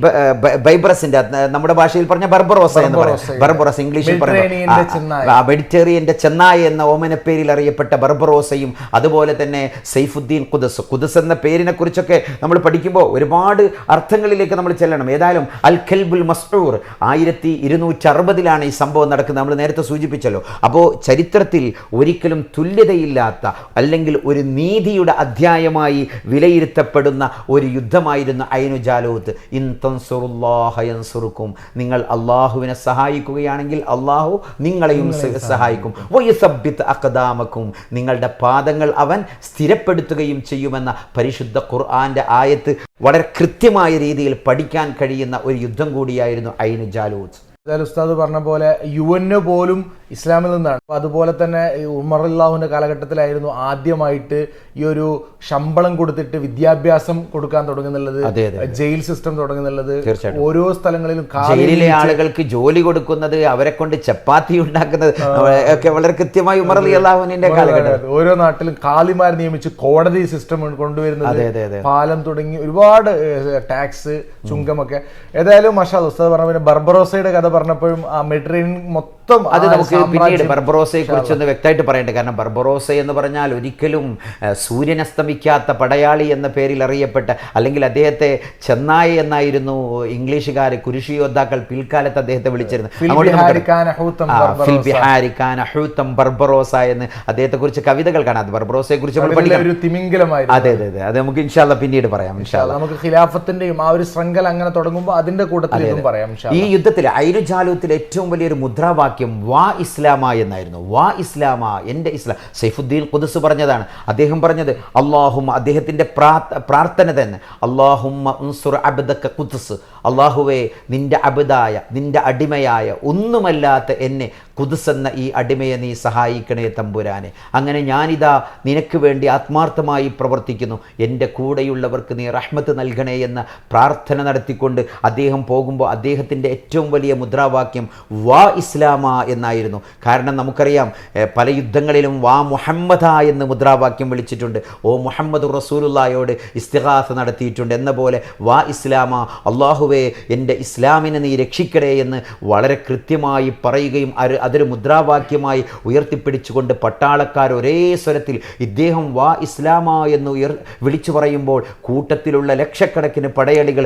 ബൈബ്രസിൻ്റെ, നമ്മുടെ ഭാഷയിൽ പറഞ്ഞ ബർബറോസ എന്ന് പറയാം, ബർബറോസ ഇംഗ്ലീഷിൽ പറയുന്നത് മെഡിറ്ററേനിയൻ്റെ ചെന്നായ എന്ന ഓമനപ്പേരിൽ അറിയപ്പെട്ട ബർബറോസയും, അതുപോലെ തന്നെ സൈഫുദ്ദീൻ ഖുദ്സ് എന്ന പേരിനെ കുറിച്ചൊക്കെ നമ്മൾ പഠിക്കുമ്പോൾ ഒരുപാട് അർത്ഥങ്ങളിലേക്ക് നമ്മൾ ചെല്ലണം. ഏതായാലും അൽ കൽബുൽ മസ്ഊർ 1260 ഈ സംഭവം നടക്കുന്നത്, നമ്മൾ നേരത്തെ സൂചിപ്പിച്ചല്ലോ. അപ്പോൾ ചരിത്രത്തിൽ ഒരിക്കലും തുല്യതയില്ലാത്ത അല്ലെങ്കിൽ ഒരു നീതിയുടെ അധ്യായമായി വിലയിരുത്തപ്പെടുന്ന ഒരു യുദ്ധമായിരുന്നു ഐനു ജാലൂത്ത്. ഇൻ തൻസുറുല്ലാഹ യൻസുറുക്കും, നിങ്ങൾ അള്ളാഹുവിനെ സഹായിക്കുകയാണെങ്കിൽ അള്ളാഹു നിങ്ങളെയും സഹായിക്കും. വയുസബ്ബിത് അഖ്ദാമക്കും, നിങ്ങളുടെ പാദങ്ങൾ അവൻ സ്ഥിരപ്പെടുത്തുകയും ചെയ്യുമെന്ന പരിശുദ്ധ ഖുർആന്റെ ആയത്ത് വളരെ കൃത്യമായ രീതിയിൽ പഠിക്കാൻ കഴിയുന്ന ഒരു യുദ്ധം കൂടിയായിരുന്നു ഐനു ജാലൂത്ത്. ഉസ്താദ് പറഞ്ഞ പോലെ UN പോലും ഇസ്ലാമിൽ നിന്നാണ്. അപ്പോൾ അതുപോലെ തന്നെ ഉമർ അള്ളാഹുവിൻ്റെ കാലഘട്ടത്തിലായിരുന്നു ആദ്യമായിട്ട് ഈ ഒരു ശമ്പളം കൊടുത്തിട്ട് വിദ്യാഭ്യാസം കൊടുക്കാൻ തുടങ്ങുന്നുള്ളത്, ജയിൽ സിസ്റ്റം തുടങ്ങുന്നുള്ളത്. ഓരോ സ്ഥലങ്ങളിലും ജയിലിലെ ആളുകൾക്ക് ജോലി കൊടുക്കുന്നത്, അവരെ കൊണ്ട് ചപ്പാത്തി ഉണ്ടാക്കുന്നത് ഒക്കെ വളരെ കൃത്യമായി ഉമർ അള്ളാഹുവിന്റെ കാലഘട്ടം. ഓരോ നാട്ടിലും കാലിമാർ നിയമിച്ച് കോടതി സിസ്റ്റം കൊണ്ടുവരുന്നത്, പാലം തുടങ്ങി ഒരുപാട് ടാക്സ്, ചുങ്കമൊക്കെ. ഏതായാലും മാഷാ അല്ലാഹ്, ഉസ്താദ് പറഞ്ഞ ബർബറോസയുടെ കഥ പറഞ്ഞപ്പോഴും ആ മെഡിറ്ററേനിയൻ മൊത്തം അത് നമുക്ക് പിന്നീട് ബർബറോസയെ കുറിച്ചൊന്ന് വ്യക്തമായിട്ട് പറയണ്ടേ. കാരണം ബർബറോസ എന്ന് പറഞ്ഞാൽ ഒരിക്കലും സൂര്യനസ്തമിക്കാത്ത പടയാളി എന്ന പേരിൽ അറിയപ്പെട്ട, അല്ലെങ്കിൽ അദ്ദേഹത്തെ ചെന്നായ എന്നായിരുന്നു ഇംഗ്ലീഷുകാർ, കുരിശി യോദ്ധാക്കൾ പിൽക്കാലത്ത് അദ്ദേഹത്തെ വിളിച്ചിരുന്നത്. ബർബറോസ എന്ന് അദ്ദേഹത്തെ കുറിച്ച് കവിതകൾ കാണാം. ബർബറോസയെ കുറിച്ച് അതെ അതെ അതെ, അത് നമുക്ക് ഇൻഷാ അല്ലാഹ് പിന്നീട് പറയാം. നമുക്ക് ഖിലാഫത്തിന്റെയും ആ ഒരു ശൃംഖല അങ്ങനെ തുടങ്ങുമ്പോൾ അതിന്റെ കൂട്ടത്തിൽ പറയാം. ഈ യുദ്ധത്തിൽ ഐനു ജാലൂത്തിൽ ഏറ്റവും വലിയൊരു മുദ്രാവാക്യം വാ ഇസ്ലാമ എന്നായിരുന്നു. വാ ഇസ്ലാമ, എൻ്റെ ഇസ്ലാം. സൈഫുദ്ദീൻ ഖുദ്സ് പറഞ്ഞതാണ്. അദ്ദേഹം പറഞ്ഞത് അല്ലാഹുമ്മ, അദ്ദേഹത്തിൻ്റെ പ്രാർത്ഥന തന്നെ, അല്ലാഹുമ്മ ഉൻസുർ അബ്ദക ഖുദ്സ്, അല്ലാഹുവേ നിൻ്റെ അബ്ദായ, നിൻ്റെ അടിമയായ, ഒന്നുമല്ലാത്ത എന്നെ, ഖുദ്സ് എന്ന ഈ അടിമയെ നീ സഹായിക്കണേ തമ്പുരാനെ. അങ്ങനെ ഞാനിതാ നിനക്ക് വേണ്ടി ആത്മാർത്ഥമായി പ്രവർത്തിക്കുന്നു, എൻ്റെ കൂടെയുള്ളവർക്ക് നീ റഹ്മത്ത് നൽകണേ എന്ന പ്രാർത്ഥന നടത്തിക്കൊണ്ട് അദ്ദേഹം പോകുമ്പോൾ അദ്ദേഹത്തിൻ്റെ ഏറ്റവും വലിയ മുദ്രാവാക്യം വാ ഇസ്ലാമ എന്നായിരുന്നു. കാരണം നമുക്കറിയാം പല യുദ്ധങ്ങളിലും വാ മുഹമ്മദ എന്ന് മുദ്രാവാക്യം വിളിച്ചിട്ടുണ്ട്. ഓ മുഹമ്മദ് റസൂലുള്ളാഹിയോട് ഇസ്തിഗാസ നടത്തിയിട്ടുണ്ട്. എന്ന പോലെ വാ ഇസ്ലാമ, അള്ളാഹുവേ എൻ്റെ ഇസ്ലാമിനെ നീ രക്ഷിക്കണേ എന്ന് വളരെ കൃത്യമായി പറയുകയും അതൊരു മുദ്രാവാക്യമായി ഉയർത്തിപ്പിടിച്ചുകൊണ്ട് പട്ടാളക്കാർ ഒരേ സ്വരത്തിൽ ഇദ്ദേഹം വാ ഇസ്ലാമ എന്ന് വിളിച്ചു പറയുമ്പോൾ കൂട്ടത്തിലുള്ള ലക്ഷക്കണക്കിന് പടയാളികൾ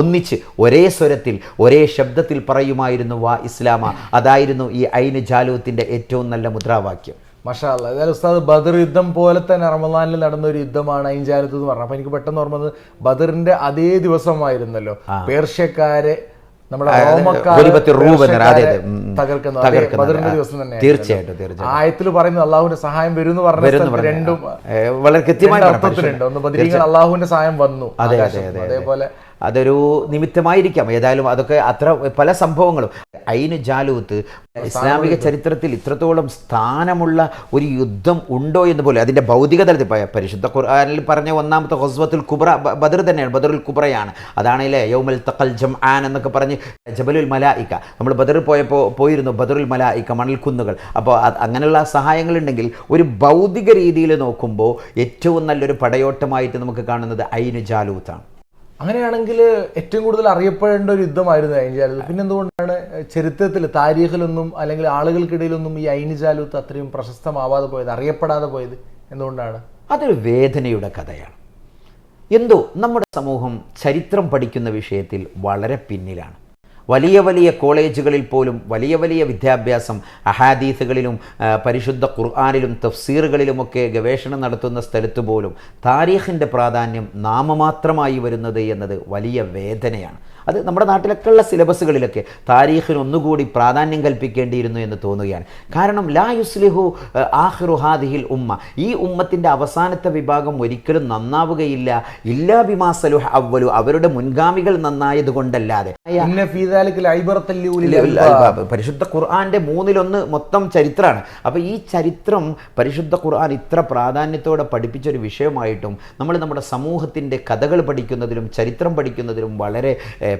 ഒന്നിച്ച് ഒരേ സ്വരത്തിൽ ഒരേ ശബ്ദത്തിൽ പറയുമായിരുന്നു വാ ഇസ്ലാമ. അതായിരുന്നു ഈ ഐനു ജാലൂത്തിന്റെ ഏറ്റവും നല്ല മുദ്രാവാക്യം. മാഷാ അല്ലാഹ്. അതായത് ഉസ്താദ് ബദർ യുദ്ധം പോലെ തന്നെ റമദാനിൽ നടന്ന ഒരു യുദ്ധമാണ് ഐനു ജാലൂത്ത് എന്ന് പറഞ്ഞത്. അപ്പോൾ എനിക്ക് പെട്ടെന്ന് ഓർമ്മ വന്നത് ബദറിന്റെ അതേ ദിവസമായിരുന്നല്ലോ പേർഷ്യക്കാരെ തീർച്ചയായിട്ടും ആയത്തിൽ പറയുന്നത് അള്ളാഹുവിന്റെ സഹായം വരും എന്ന് പറഞ്ഞ രണ്ടും വളരെ കൃത്യമായി അർത്ഥത്തിലുണ്ട്. ഒന്ന് ബദരീങ്ങൾ അള്ളാഹുവിന്റെ സഹായം വന്നു, അതേപോലെ അതൊരു നിമിത്തമായിരിക്കാം. ഏതായാലും അതൊക്കെ അത്ര പല സംഭവങ്ങളും. ഐന് ജാലൂത്ത് ഇസ്ലാമിക ചരിത്രത്തിൽ ഇത്രത്തോളം സ്ഥാനമുള്ള ഒരു യുദ്ധം ഉണ്ടോ എന്ന് പോലെ അതിൻ്റെ ഭൗതിക തലത്തിൽ പരിശുദ്ധ ഖുർആനിൽ പറഞ്ഞ ഒന്നാമത്തെ ഖസ്വത്തുൽ കുബ്ര ബദർ തന്നെയാണ്, ബദറുൽ കുബ്രയാണ്. അതാണല്ലേ യൗമൽ തഖൽ ജംആൻ എന്നൊക്കെ പറഞ്ഞ് ജബലുൽ മലായിക, നമ്മൾ ബദറിൽ പോയിരുന്നു, ബദറുൽ മലായിക മണൽക്കുന്നുകൾ. അപ്പോൾ അങ്ങനെയുള്ള സഹായങ്ങളുണ്ടെങ്കിൽ ഒരു ഭൗതിക രീതിയിൽ നോക്കുമ്പോൾ ഏറ്റവും നല്ലൊരു പടയോട്ടമായിട്ട് നമുക്ക് കാണുന്നത് ഐന് ജാലൂത്താണ്. അങ്ങനെയാണെങ്കിൽ ഏറ്റവും കൂടുതൽ അറിയപ്പെടേണ്ട ഒരു യുദ്ധമായിരുന്നു ഐൻ ജാലൂത്ത്. പിന്നെ എന്തുകൊണ്ടാണ് ചരിത്രത്തിൽ താരീഖിലൊന്നും അല്ലെങ്കിൽ ആളുകൾക്കിടയിലൊന്നും ഈ ഐൻ ജാലൂത്ത് അത്രയും പ്രശസ്തമാവാതെ പോയത്, അറിയപ്പെടാതെ പോയത് എന്തുകൊണ്ടാണ്? അതൊരു വേദനയുടെ കഥയാണ്. എന്തോ നമ്മുടെ സമൂഹം ചരിത്രം പഠിക്കുന്ന വിഷയത്തിൽ വളരെ പിന്നിലാണ്. വലിയ വലിയ കോളേജുകളിൽ പോലും വലിയ വലിയ വിദ്യാഭ്യാസം അഹാദീസുകളിലും പരിശുദ്ധ ഖുർആനിലും തഫ്സീറുകളിലുമൊക്കെ ഗവേഷണം നടത്തുന്ന സ്ഥലത്ത് പോലും താരീഖിൻ്റെ പ്രാധാന്യം നാമമാത്രമായി വരുന്നത് എന്നത് വലിയ വേദനയാണ്. അത് നമ്മുടെ നാട്ടിലൊക്കെയുള്ള സിലബസുകളിലൊക്കെ താരീഖിന് ഒന്നുകൂടി പ്രാധാന്യം കൽപ്പിക്കേണ്ടിയിരുന്നു എന്ന് തോന്നുകയാണ്. കാരണം ലാ യുസ്ലിഹു ആഖിറു ഹാദിഹിൽ ഉമ്മ, ഈ ഉമ്മത്തിൻ്റെ അവസാനത്തെ വിഭാഗം ഒരിക്കലും നന്നാവുകയില്ല ഇല്ലാ ബിമാ സലുഹ അവ്വലു, അവരുടെ മുൻഗാമികൾ നന്നായതുകൊണ്ടല്ലാതെ. പരിശുദ്ധ ഖുർആന്റെ 1/3 മൊത്തം ചരിത്രമാണ്. അപ്പോൾ ഈ ചരിത്രം പരിശുദ്ധ ഖുർആൻ ഇത്ര പ്രാധാന്യത്തോടെ പഠിപ്പിച്ചൊരു വിഷയമായിട്ടും നമ്മൾ നമ്മുടെ സമൂഹത്തിൻ്റെ കഥകൾ പഠിക്കുന്നതിലും ചരിത്രം പഠിക്കുന്നതിലും വളരെ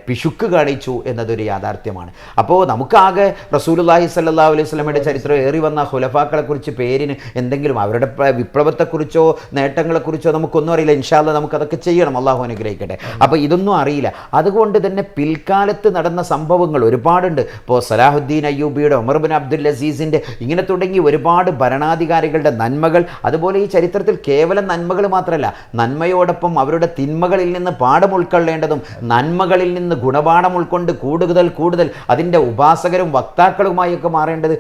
പിശുക്ക് കാണിച്ചു എന്നതൊരു യാഥാർത്ഥ്യമാണ്. അപ്പോൾ നമുക്കാകെ റസൂലുള്ളാഹി സ്വല്ലല്ലാഹു അലൈഹി വസല്ലമയുടെ ചരിത്രം ഏറി വന്ന ഖുലഫാക്കളെക്കുറിച്ച് പേരിന് എന്തെങ്കിലും അവരുടെ വിപ്ലവത്തെക്കുറിച്ചോ നേട്ടങ്ങളെക്കുറിച്ചോ നമുക്കൊന്നും അറിയില്ല. ഇൻഷാ അല്ലാഹ് നമുക്കതൊക്കെ ചെയ്യണം, അള്ളാഹു അനുഗ്രഹിക്കട്ടെ. അപ്പോൾ ഇതൊന്നും അറിയില്ല. അതുകൊണ്ട് തന്നെ പിൽക്കാലത്ത് നടന്ന സംഭവങ്ങൾ ഒരുപാടുണ്ട്. ഇപ്പോൾ സലാഹുദ്ദീൻ അയ്യൂബിയുടെ, ഉമർ ബിൻ അബ്ദുൽ അസീസിൻ്റെ, ഇങ്ങനെ തുടങ്ങി ഒരുപാട് ഭരണാധികാരികളുടെ നന്മകൾ. അതുപോലെ ഈ ചരിത്രത്തിൽ കേവലം നന്മകൾ മാത്രമല്ല, നന്മയോടൊപ്പം അവരുടെ തിന്മകളിൽ നിന്ന് പാഠം ഉൾക്കൊള്ളേണ്ടതും നന്മകളിൽ നിന്ന് ഗുണപാഠം ഉൾക്കൊണ്ട് കൂടുതൽ അതിൻ്റെ ഉപാസകരും വക്താക്കളുമായൊക്കെ മാറേണ്ടത്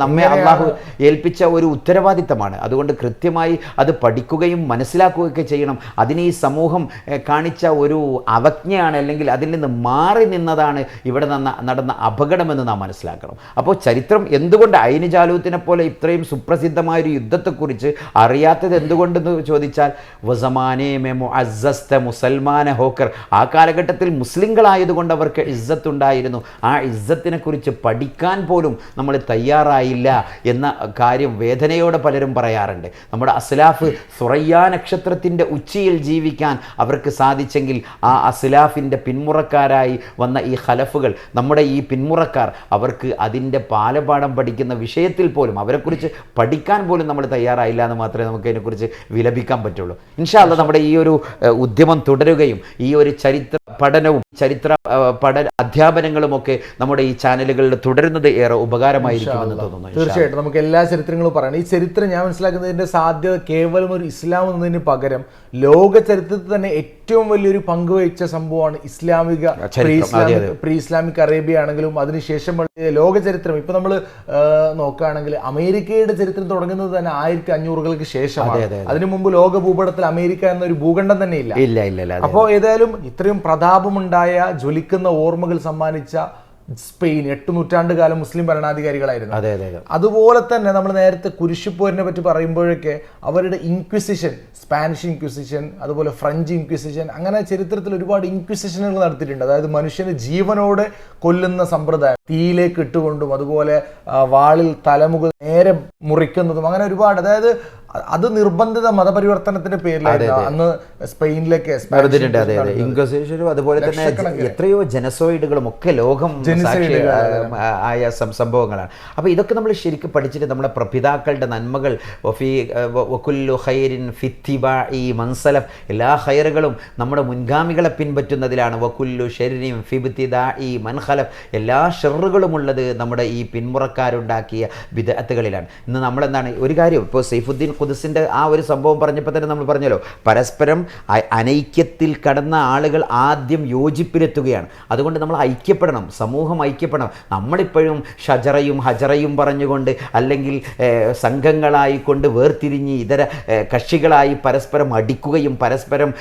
നമ്മെ അള്ളാഹു ഏൽപ്പിച്ച ഒരു ഉത്തരവാദിത്തമാണ്. അതുകൊണ്ട് കൃത്യമായി അത് പഠിക്കുകയും മനസ്സിലാക്കുകയൊക്കെ ചെയ്യണം. അതിന് ഈ സമൂഹം കാണിച്ച ഒരു അവജ്ഞയാണ്, അല്ലെങ്കിൽ അതിൽ നിന്ന് മാറി നിന്നതാണ് ഇവിടെ നടന്ന അപകടമെന്ന് നാം മനസ്സിലാക്കണം. അപ്പോൾ ചരിത്രം എന്തുകൊണ്ട് ഐന് ജാലൂത്തിനെ പോലെ ഇത്രയും സുപ്രസിദ്ധമായൊരു യുദ്ധത്തെക്കുറിച്ച് അറിയാത്തത് എന്തുകൊണ്ടെന്ന് ചോദിച്ചാൽ, വസമാനേ മെ മുഅസ്സസ്ത മുസൽമാന ഹോക്കർ, ആ കാലഘട്ടത്തിൽ മുസ്ലിങ്ങളായതുകൊണ്ട് അവർക്ക് ഇസ്സത്തുണ്ടായിരുന്നു. ആ ഇസ്സത്തിനെ കുറിച്ച് പഠിക്കാൻ പോലും നമ്മൾ തയ്യാറായില്ല എന്ന കാര്യം വേദനയോടെ പലരും പറയാറുണ്ട്. നമ്മുടെ അസ്ലാഫ് സുറയ്യ നക്ഷത്രത്തിൻ്റെ ഉച്ചിയിൽ ജീവിക്കാൻ അവർക്ക് സാധിച്ചെങ്കിൽ ആ അസ്ലാഫിൻ്റെ പിന്മുറക്കാരായി വന്ന ഈ ഖലഫുകൾ, നമ്മുടെ ഈ പിന്മുറക്കാർ, അവർക്ക് അതിൻ്റെ പാലപാഠം പഠിക്കുന്ന വിഷയത്തിൽ പോലും അവരെക്കുറിച്ച് പഠിക്കാൻ പോലും നമ്മൾ തയ്യാറായില്ല എന്ന് മാത്രമേ നമുക്ക് അതിനെക്കുറിച്ച് വിലപിക്കാൻ പറ്റുള്ളൂ. ഇൻഷാ അല്ലാഹ് നമ്മുടെ ഈ ഒരു ഉദ്യമം തുടരുകയും ഈ ഒരു ചരിത്ര പഠനവും ചരിത്ര അധ്യാപനങ്ങളുമൊക്കെ നമ്മുടെ ഈ ചാനലുകളിൽ തുടരുന്നത് ഏറെ ഉപകാരമായിരിക്കുമെന്ന് തോന്നുന്നു. തീർച്ചയായിട്ടും നമുക്ക് എല്ലാ ചരിത്രങ്ങളും പറയണം. ഈ ചരിത്രം ഞാൻ മനസ്സിലാക്കുന്നതിൻ്റെ സാധ്യത കേവലം ഒരു ഇസ്ലാം എന്നതിന് പകരം ലോക ചരിത്രത്തിൽ തന്നെ ഏറ്റവും വലിയൊരു പങ്കുവഹിച്ച സംഭവമാണ് ഇസ്ലാമിക പ്രീ ഇസ്ലാമിക് അറേബ്യ ആണെങ്കിലും അതിനുശേഷം ലോക ചരിത്രം. ഇപ്പൊ നമ്മൾ നോക്കുകയാണെങ്കിൽ അമേരിക്കയുടെ ചരിത്രം തുടങ്ങുന്നത് തന്നെ 1500-കൾക്ക് ശേഷമാണ്. അതിനു മുമ്പ് ലോക ഭൂപടത്തിൽ അമേരിക്ക എന്നൊരു ഭൂഖണ്ഡം തന്നെ ഇല്ല. അപ്പോൾ ഏതായാലും ഇത്രയും പ്രതാപമുണ്ടായ ജ്വലിക്കുന്ന ഓർമ്മകൾ സമ്മാനിച്ച സ്പെയിൻ 8 നൂറ്റാണ്ട് കാലം മുസ്ലിം ഭരണാധികാരികളായിരുന്നു. അതുപോലെ തന്നെ നമ്മൾ നേരത്തെ കുരിശുപോരിനെ പറ്റി പറയുമ്പോഴൊക്കെ അവരുടെ ഇൻക്വിസിഷൻ, സ്പാനിഷ് ഇൻക്വിസിഷൻ, അതുപോലെ ഫ്രഞ്ച് ഇൻക്വിസിഷൻ, അങ്ങനെ ചരിത്രത്തിൽ ഒരുപാട് ഇൻക്വിസിഷനുകൾ നടത്തിയിട്ടുണ്ട്. അതായത് മനുഷ്യനെ ജീവനോടെ കൊല്ലുന്ന സമ്പ്രദായം, തീയിലേക്ക് ഇട്ടുകൊണ്ടും അതുപോലെ വാളിൽ തലമുഖ നേരെ മുറിക്കുന്നതും, അങ്ങനെ ഒരുപാട്. അതായത് അത് നിർബന്ധിത മതപരിവർത്തനത്തിന്റെ പേരിലായിരുന്നു അന്ന് സ്പെയിനിലേക്ക് അതുപോലെ തന്നെ എത്രയോ ജനസോയിഡുകളും ഒക്കെ ലോകം ആയ സംഭവങ്ങളാണ്. അപ്പോൾ ഇതൊക്കെ നമ്മൾ ശരിക്കും പഠിച്ചിട്ട് നമ്മുടെ പ്രപിതാക്കളുടെ നന്മകൾ, എല്ലാ ഹൈറുകളും നമ്മുടെ മുൻഗാമികളെ പിൻപറ്റുന്നതിലാണ്. വകുല്ലു ഷർരിൻ ഫിബ്തിദാഇ മൻഖലഫ്, എല്ലാ ഷർറുകളും ഉള്ളത് നമ്മുടെ ഈ പിന്മുറക്കാരുണ്ടാക്കിയ ബിദ്അത്തുകളിലാണ്. ഇന്ന് നമ്മളെന്താണ് ഒരു കാര്യം, ഇപ്പോൾ സൈഫുദ്ദീൻ ഖുദ്സിൻ്റെ ആ ഒരു സംഭവം പറഞ്ഞപ്പോൾ തന്നെ നമ്മൾ പറഞ്ഞല്ലോ, പരസ്പരം അനൈക്യത്തിൽ കടന്ന ആളുകൾ ആദ്യം യോജിപ്പിലെത്തുകയാണ്. അതുകൊണ്ട് നമ്മൾ ഐക്യപ്പെടണം, സമൂഹം ഐക്യപ്പെടണം. നമ്മളിപ്പോഴും ഷജറയും ഹജറയും പറഞ്ഞുകൊണ്ട് അല്ലെങ്കിൽ സംഘങ്ങളായിക്കൊണ്ട് വേർതിരിഞ്ഞ് ഇതര കക്ഷികളായി പരസ്പരം അടിക്കുകയും പരസ്പരം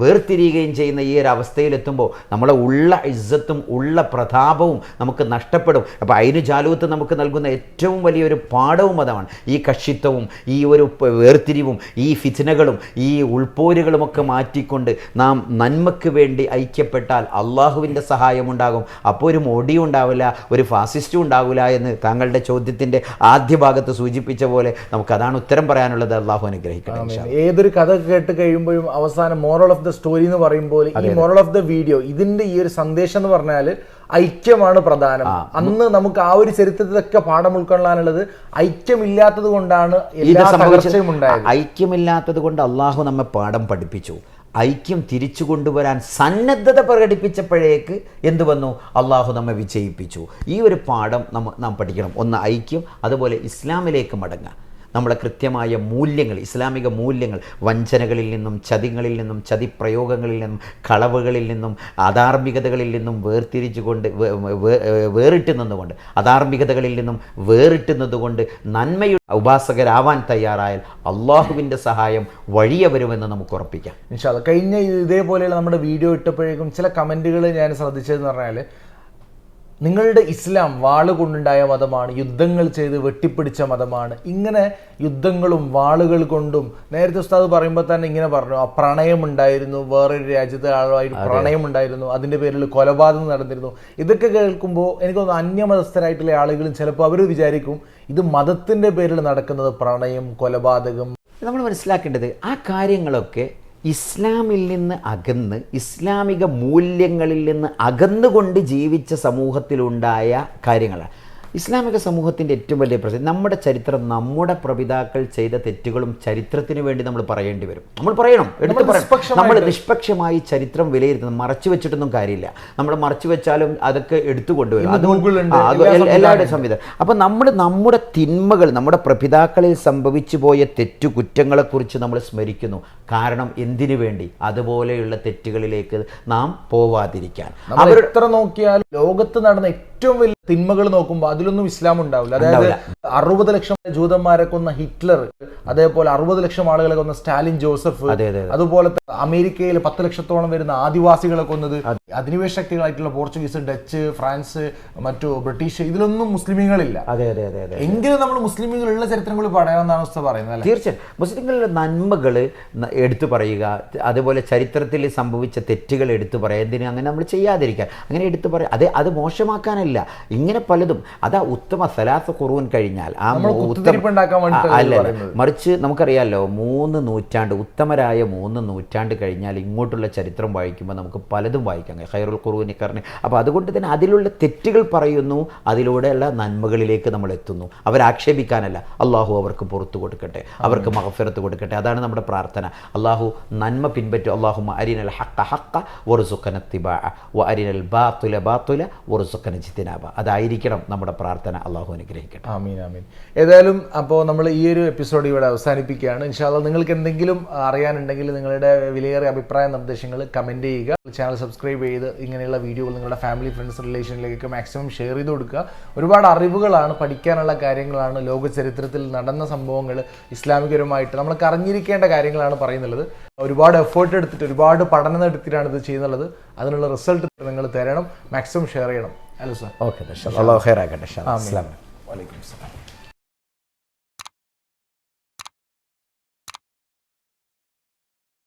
വേർതിരിയുകയും ചെയ്യുന്ന ഈ ഒരു അവസ്ഥയിലെത്തുമ്പോൾ നമ്മളെ ഉള്ള ഇസ്സത്തും ഉള്ള പ്രതാപവും നമുക്ക് നഷ്ടപ്പെടും. അപ്പോൾ അതിന് ജാലൂത്ത് നമുക്ക് നൽകുന്ന ഏറ്റവും വലിയൊരു പാഠവും അതാണ്. ഈ കക്ഷിത്വവും ഈ ഒരു വേർതിരിവും ഈ ഫിത്നകളും ഈ ഉൾപ്പോരുകളുമൊക്കെ മാറ്റിക്കൊണ്ട് നാം നന്മയ്ക്ക് വേണ്ടി ഐക്യപ്പെട്ടാൽ അള്ളാഹുവിൻ്റെ സഹായമുണ്ടാകും. അപ്പോൾ ഒരു മോഡിയും ഉണ്ടാവില്ല, ഒരു ഫാസിസ്റ്റും ഉണ്ടാവില്ല എന്ന് താങ്കളുടെ ചോദ്യത്തിൻ്റെ ആദ്യ ഭാഗത്ത് സൂചിപ്പിച്ച പോലെ നമുക്കതാണ് ഉത്തരം പറയാനുള്ളത്. അള്ളാഹു അനുഗ്രഹിക്കണം. ഏതൊരു കഥ കേട്ട് കഴിയുമ്പോഴും അവസാനം മോറൽ ഓഫ് ദ സ്റ്റോറി എന്ന് പറയുമ്പോൾ ഈ മോറൽ ഓഫ് ദ വീഡിയോ, ഇതിന്റെ ഈ ഒരു സന്ദേശം എന്ന് പറഞ്ഞാൽ ഐക്യമാണ് പ്രധാനം. അന്ന് നമുക്ക് ആ ഒരു ചരിത്രത്തിലൊക്കെ പാഠം ഉൾക്കൊള്ളാനുള്ളത് ഐക്യമില്ലാത്തത് കൊണ്ടാണ് എല്ലാ തകർച്ചയും ഉണ്ടായത്. ഐക്യമില്ലാത്തത് കൊണ്ട് അള്ളാഹു നമ്മെ പാഠം പഠിപ്പിച്ചു. ഐക്യം തിരിച്ചു കൊണ്ടുവരാൻ സന്നദ്ധത പ്രകടിപ്പിച്ചപ്പോഴേക്ക് എന്ത് വന്നു? അള്ളാഹു നമ്മെ വിജയിപ്പിച്ചു. ഈ ഒരു പാഠം നാം പഠിക്കണം. ഒന്ന് ഐക്യം, അതുപോലെ ഇസ്ലാമിലേക്ക് മടങ്ങുക. നമ്മളെ കൃത്യമായ മൂല്യങ്ങൾ, ഇസ്ലാമിക മൂല്യങ്ങൾ, വഞ്ചനകളിൽ നിന്നും ചതികളിൽ നിന്നും ചതിപ്രയോഗങ്ങളിൽ നിന്നും കളവുകളിൽ നിന്നും അധാർമികതകളിൽ നിന്നും വേറിട്ട് നിന്നുകൊണ്ട് അധാർമികതകളിൽ നിന്നും വേറിട്ട് നിന്നുകൊണ്ട് നന്മയുടെ ഉപാസകരാവാൻ തയ്യാറായാൽ അള്ളാഹുവിൻ്റെ സഹായം വഴിയെ വരുമെന്ന് നമുക്ക് ഉറപ്പിക്കാം. ഇൻഷാ അല്ലാഹ്. കഴിഞ്ഞ ഇതേപോലെയുള്ള നമ്മുടെ വീഡിയോ ഇട്ടപ്പോഴേക്കും ചില കമൻറ്റുകൾ ഞാൻ ശ്രദ്ധിച്ചതെന്ന് പറഞ്ഞാൽ, നിങ്ങളുടെ ഇസ്ലാം വാള് കൊണ്ടുണ്ടായ മതമാണ്, യുദ്ധങ്ങൾ ചെയ്ത് വെട്ടിപ്പിടിച്ച മതമാണ്. ഇങ്ങനെ യുദ്ധങ്ങളും വാളുകൾ കൊണ്ടും, നേരത്തെ ഉസ്താദ് പറയുമ്പോൾ തന്നെ ഇങ്ങനെ പറഞ്ഞു, ആ പ്രണയമുണ്ടായിരുന്നു, വേറൊരു രാജ്യത്തെ ആളുമായിട്ട് പ്രണയമുണ്ടായിരുന്നു, അതിൻ്റെ പേരിൽ കൊലപാതകം നടന്നിരുന്നു. ഇതൊക്കെ കേൾക്കുമ്പോൾ എനിക്ക് തോന്നുന്നു അന്യമതസ്ഥരായിട്ടുള്ള ആളുകളും ചിലപ്പോൾ അവർ വിചാരിക്കും ഇത് മതത്തിൻ്റെ പേരിൽ നടക്കുന്നത് പ്രണയം, കൊലപാതകം. നമ്മൾ മനസ്സിലാക്കേണ്ടത് ആ കാര്യങ്ങളൊക്കെ ഇസ്ലാമിൽ നിന്ന് അകന്ന്, ഇസ്ലാമിക മൂല്യങ്ങളിൽ നിന്ന് അകന്നുകൊണ്ട് ജീവിച്ച സമൂഹത്തിലുണ്ടായ കാര്യങ്ങളാണ്. ഇസ്ലാമിക സമൂഹത്തിൻ്റെ ഏറ്റവും വലിയ പ്രശ്നം നമ്മുടെ ചരിത്രം, നമ്മുടെ പ്രപിതാക്കൾ ചെയ്ത തെറ്റുകളും ചരിത്രത്തിന് വേണ്ടി നമ്മൾ പറയേണ്ടി വരും. നമ്മൾ പറയണം, എടുത്ത് പറയണം. നമ്മൾ നിഷ്പക്ഷമായി ചരിത്രം വിലയിരുത്തുന്നത്, മറച്ചു വെച്ചിട്ടൊന്നും കാര്യമില്ല. നമ്മൾ മറച്ചു വെച്ചാലും അതൊക്കെ എടുത്തു കൊണ്ടുവരും. എല്ലാവരുടെയും സംവിധാനം. അപ്പം നമ്മൾ നമ്മുടെ തിന്മകൾ, നമ്മുടെ പ്രപിതാക്കളിൽ സംഭവിച്ചു പോയ തെറ്റുകുറ്റങ്ങളെക്കുറിച്ച് നമ്മൾ സ്മരിക്കുന്നു. കാരണം എന്തിനു വേണ്ടി? അതുപോലെയുള്ള തെറ്റുകളിലേക്ക് നാം പോവാതിരിക്കാൻ. അവർ എത്ര നോക്കിയാലും ലോകത്ത് നടന്ന ഏറ്റവും വലിയ തിന്മകൾ നോക്കുമ്പോൾ അതിലൊന്നും ഇസ്ലാം ഉണ്ടാവില്ല. അതായത് 60 ലക്ഷം ജൂതന്മാരെ കൊന്ന ഹിറ്റ്ലർ, അതേപോലെ 60 ലക്ഷം ആളുകളെ കൊന്ന സ്റ്റാലിൻ ജോസഫ്, അതുപോലെ അമേരിക്കയിൽ 10 ലക്ഷത്തോളം വരുന്ന ആദിവാസികളെ കൊന്നത് അധിനിവേശ ശക്തികളായിട്ടുള്ള പോർച്ചുഗീസ്, ഡച്ച്, ഫ്രാൻസ്, മറ്റു ബ്രിട്ടീഷ്, ഇതിലൊന്നും മുസ്ലിമീങ്ങളില്ല. എങ്കിലും നമ്മൾ മുസ്ലിമീങ്ങളുള്ള ചരിത്രങ്ങൾ പറയാമെന്നാണ് ഉസ്താദ് പറയുന്നത്. തീർച്ചയായും മുസ്ലിങ്ങളുടെ നന്മകൾ എടുത്തു പറയുക, അതുപോലെ ചരിത്രത്തിൽ സംഭവിച്ച തെറ്റുകൾ എടുത്തു പറയുക. എന്തിനും അങ്ങനെ നമ്മൾ ചെയ്യാതിരിക്കാൻ, അങ്ങനെ എടുത്തു പറയുക. അത് മോശമാക്കാനല്ല, ഇങ്ങനെ പലതും. അതാ ഉത്തമ സലാസ ഖുറൂൻ കഴിഞ്ഞാൽ ആ അല്ല, മറിച്ച് നമുക്കറിയാമല്ലോ 3 നൂറ്റാണ്ട്, ഉത്തമരായ 3 നൂറ്റാണ്ട് കഴിഞ്ഞാൽ ഇങ്ങോട്ടുള്ള ചരിത്രം വായിക്കുമ്പോൾ നമുക്ക് പലതും വായിക്കാം. ഖൈറുൽ ഖുറൂനി ഖർനി. അപ്പോൾ അതുകൊണ്ട് തന്നെ അതിലുള്ള തെറ്റുകൾ പറയുന്നു, അതിലൂടെയുള്ള നന്മകളിലേക്ക് നമ്മൾ എത്തുന്നു. അവരാക്ഷേപിക്കാനല്ല. അള്ളാഹു അവർക്ക് പുറത്തു കൊടുക്കട്ടെ, അവർക്ക് മഗ്ഫിറത്ത് കൊടുക്കട്ടെ. അതാണ് നമ്മുടെ പ്രാർത്ഥന. അള്ളാഹു നന്മ പിൻപറ്റും. അല്ലാഹുമ്മ അരിനൽ ഹഖ ഹഖ വർസുഖന ഇത്തിബാഅ വഅരിനൽ ബാത്തില ബാത്തില വർസുഖന ഇജ്തിനാബ. അതായിരിക്കണം നമ്മുടെ പ്രാർത്ഥന. അള്ളാഹു അനുഗ്രഹിക്കട്ടെ. ആമീൻ ആമീൻ. ഏതായാലും അപ്പോൾ നമ്മൾ ഈ ഒരു എപ്പിസോഡ് ഇവിടെ അവസാനിപ്പിക്കുകയാണ്. ഇൻഷാ അല്ലാഹ് നിങ്ങൾക്ക് എന്തെങ്കിലും അറിയാനുണ്ടെങ്കിൽ നിങ്ങളുടെ വിലയേറിയ അഭിപ്രായ നിർദ്ദേശങ്ങൾ കമൻറ്റ് ചെയ്യുക. ചാനൽ സബ്സ്ക്രൈബ് ചെയ്ത് ഇങ്ങനെയുള്ള വീഡിയോകൾ നിങ്ങളുടെ ഫാമിലി, ഫ്രണ്ട്സ്, റിലേഷനിലേക്കൊക്കെ മാക്സിമം ഷെയർ ചെയ്ത് കൊടുക്കുക. ഒരുപാട് അറിവുകളാണ്, പഠിക്കാനുള്ള കാര്യങ്ങളാണ്, ലോക ചരിത്രത്തിൽ നടന്ന സംഭവങ്ങൾ, ഇസ്ലാമികപരമായിട്ട് നമ്മൾക്ക് അറിഞ്ഞിരിക്കേണ്ട കാര്യങ്ങളാണ് പറയുന്നുള്ളത്. ഒരുപാട് എഫേർട്ട് എടുത്തിട്ട്, ഒരുപാട് പഠനം നടത്തിയിട്ടാണ് ഇത് ചെയ്യുന്നുള്ളത്. അതിനുള്ള റിസൾട്ട് നിങ്ങൾ തരണം. മാക്സിമം ഷെയർ ചെയ്യണം. Hello sir. ഓക്കെ, അല്ലാഹു ഖൈറാക്കട്ടെ. വലൈക്കും സലാം.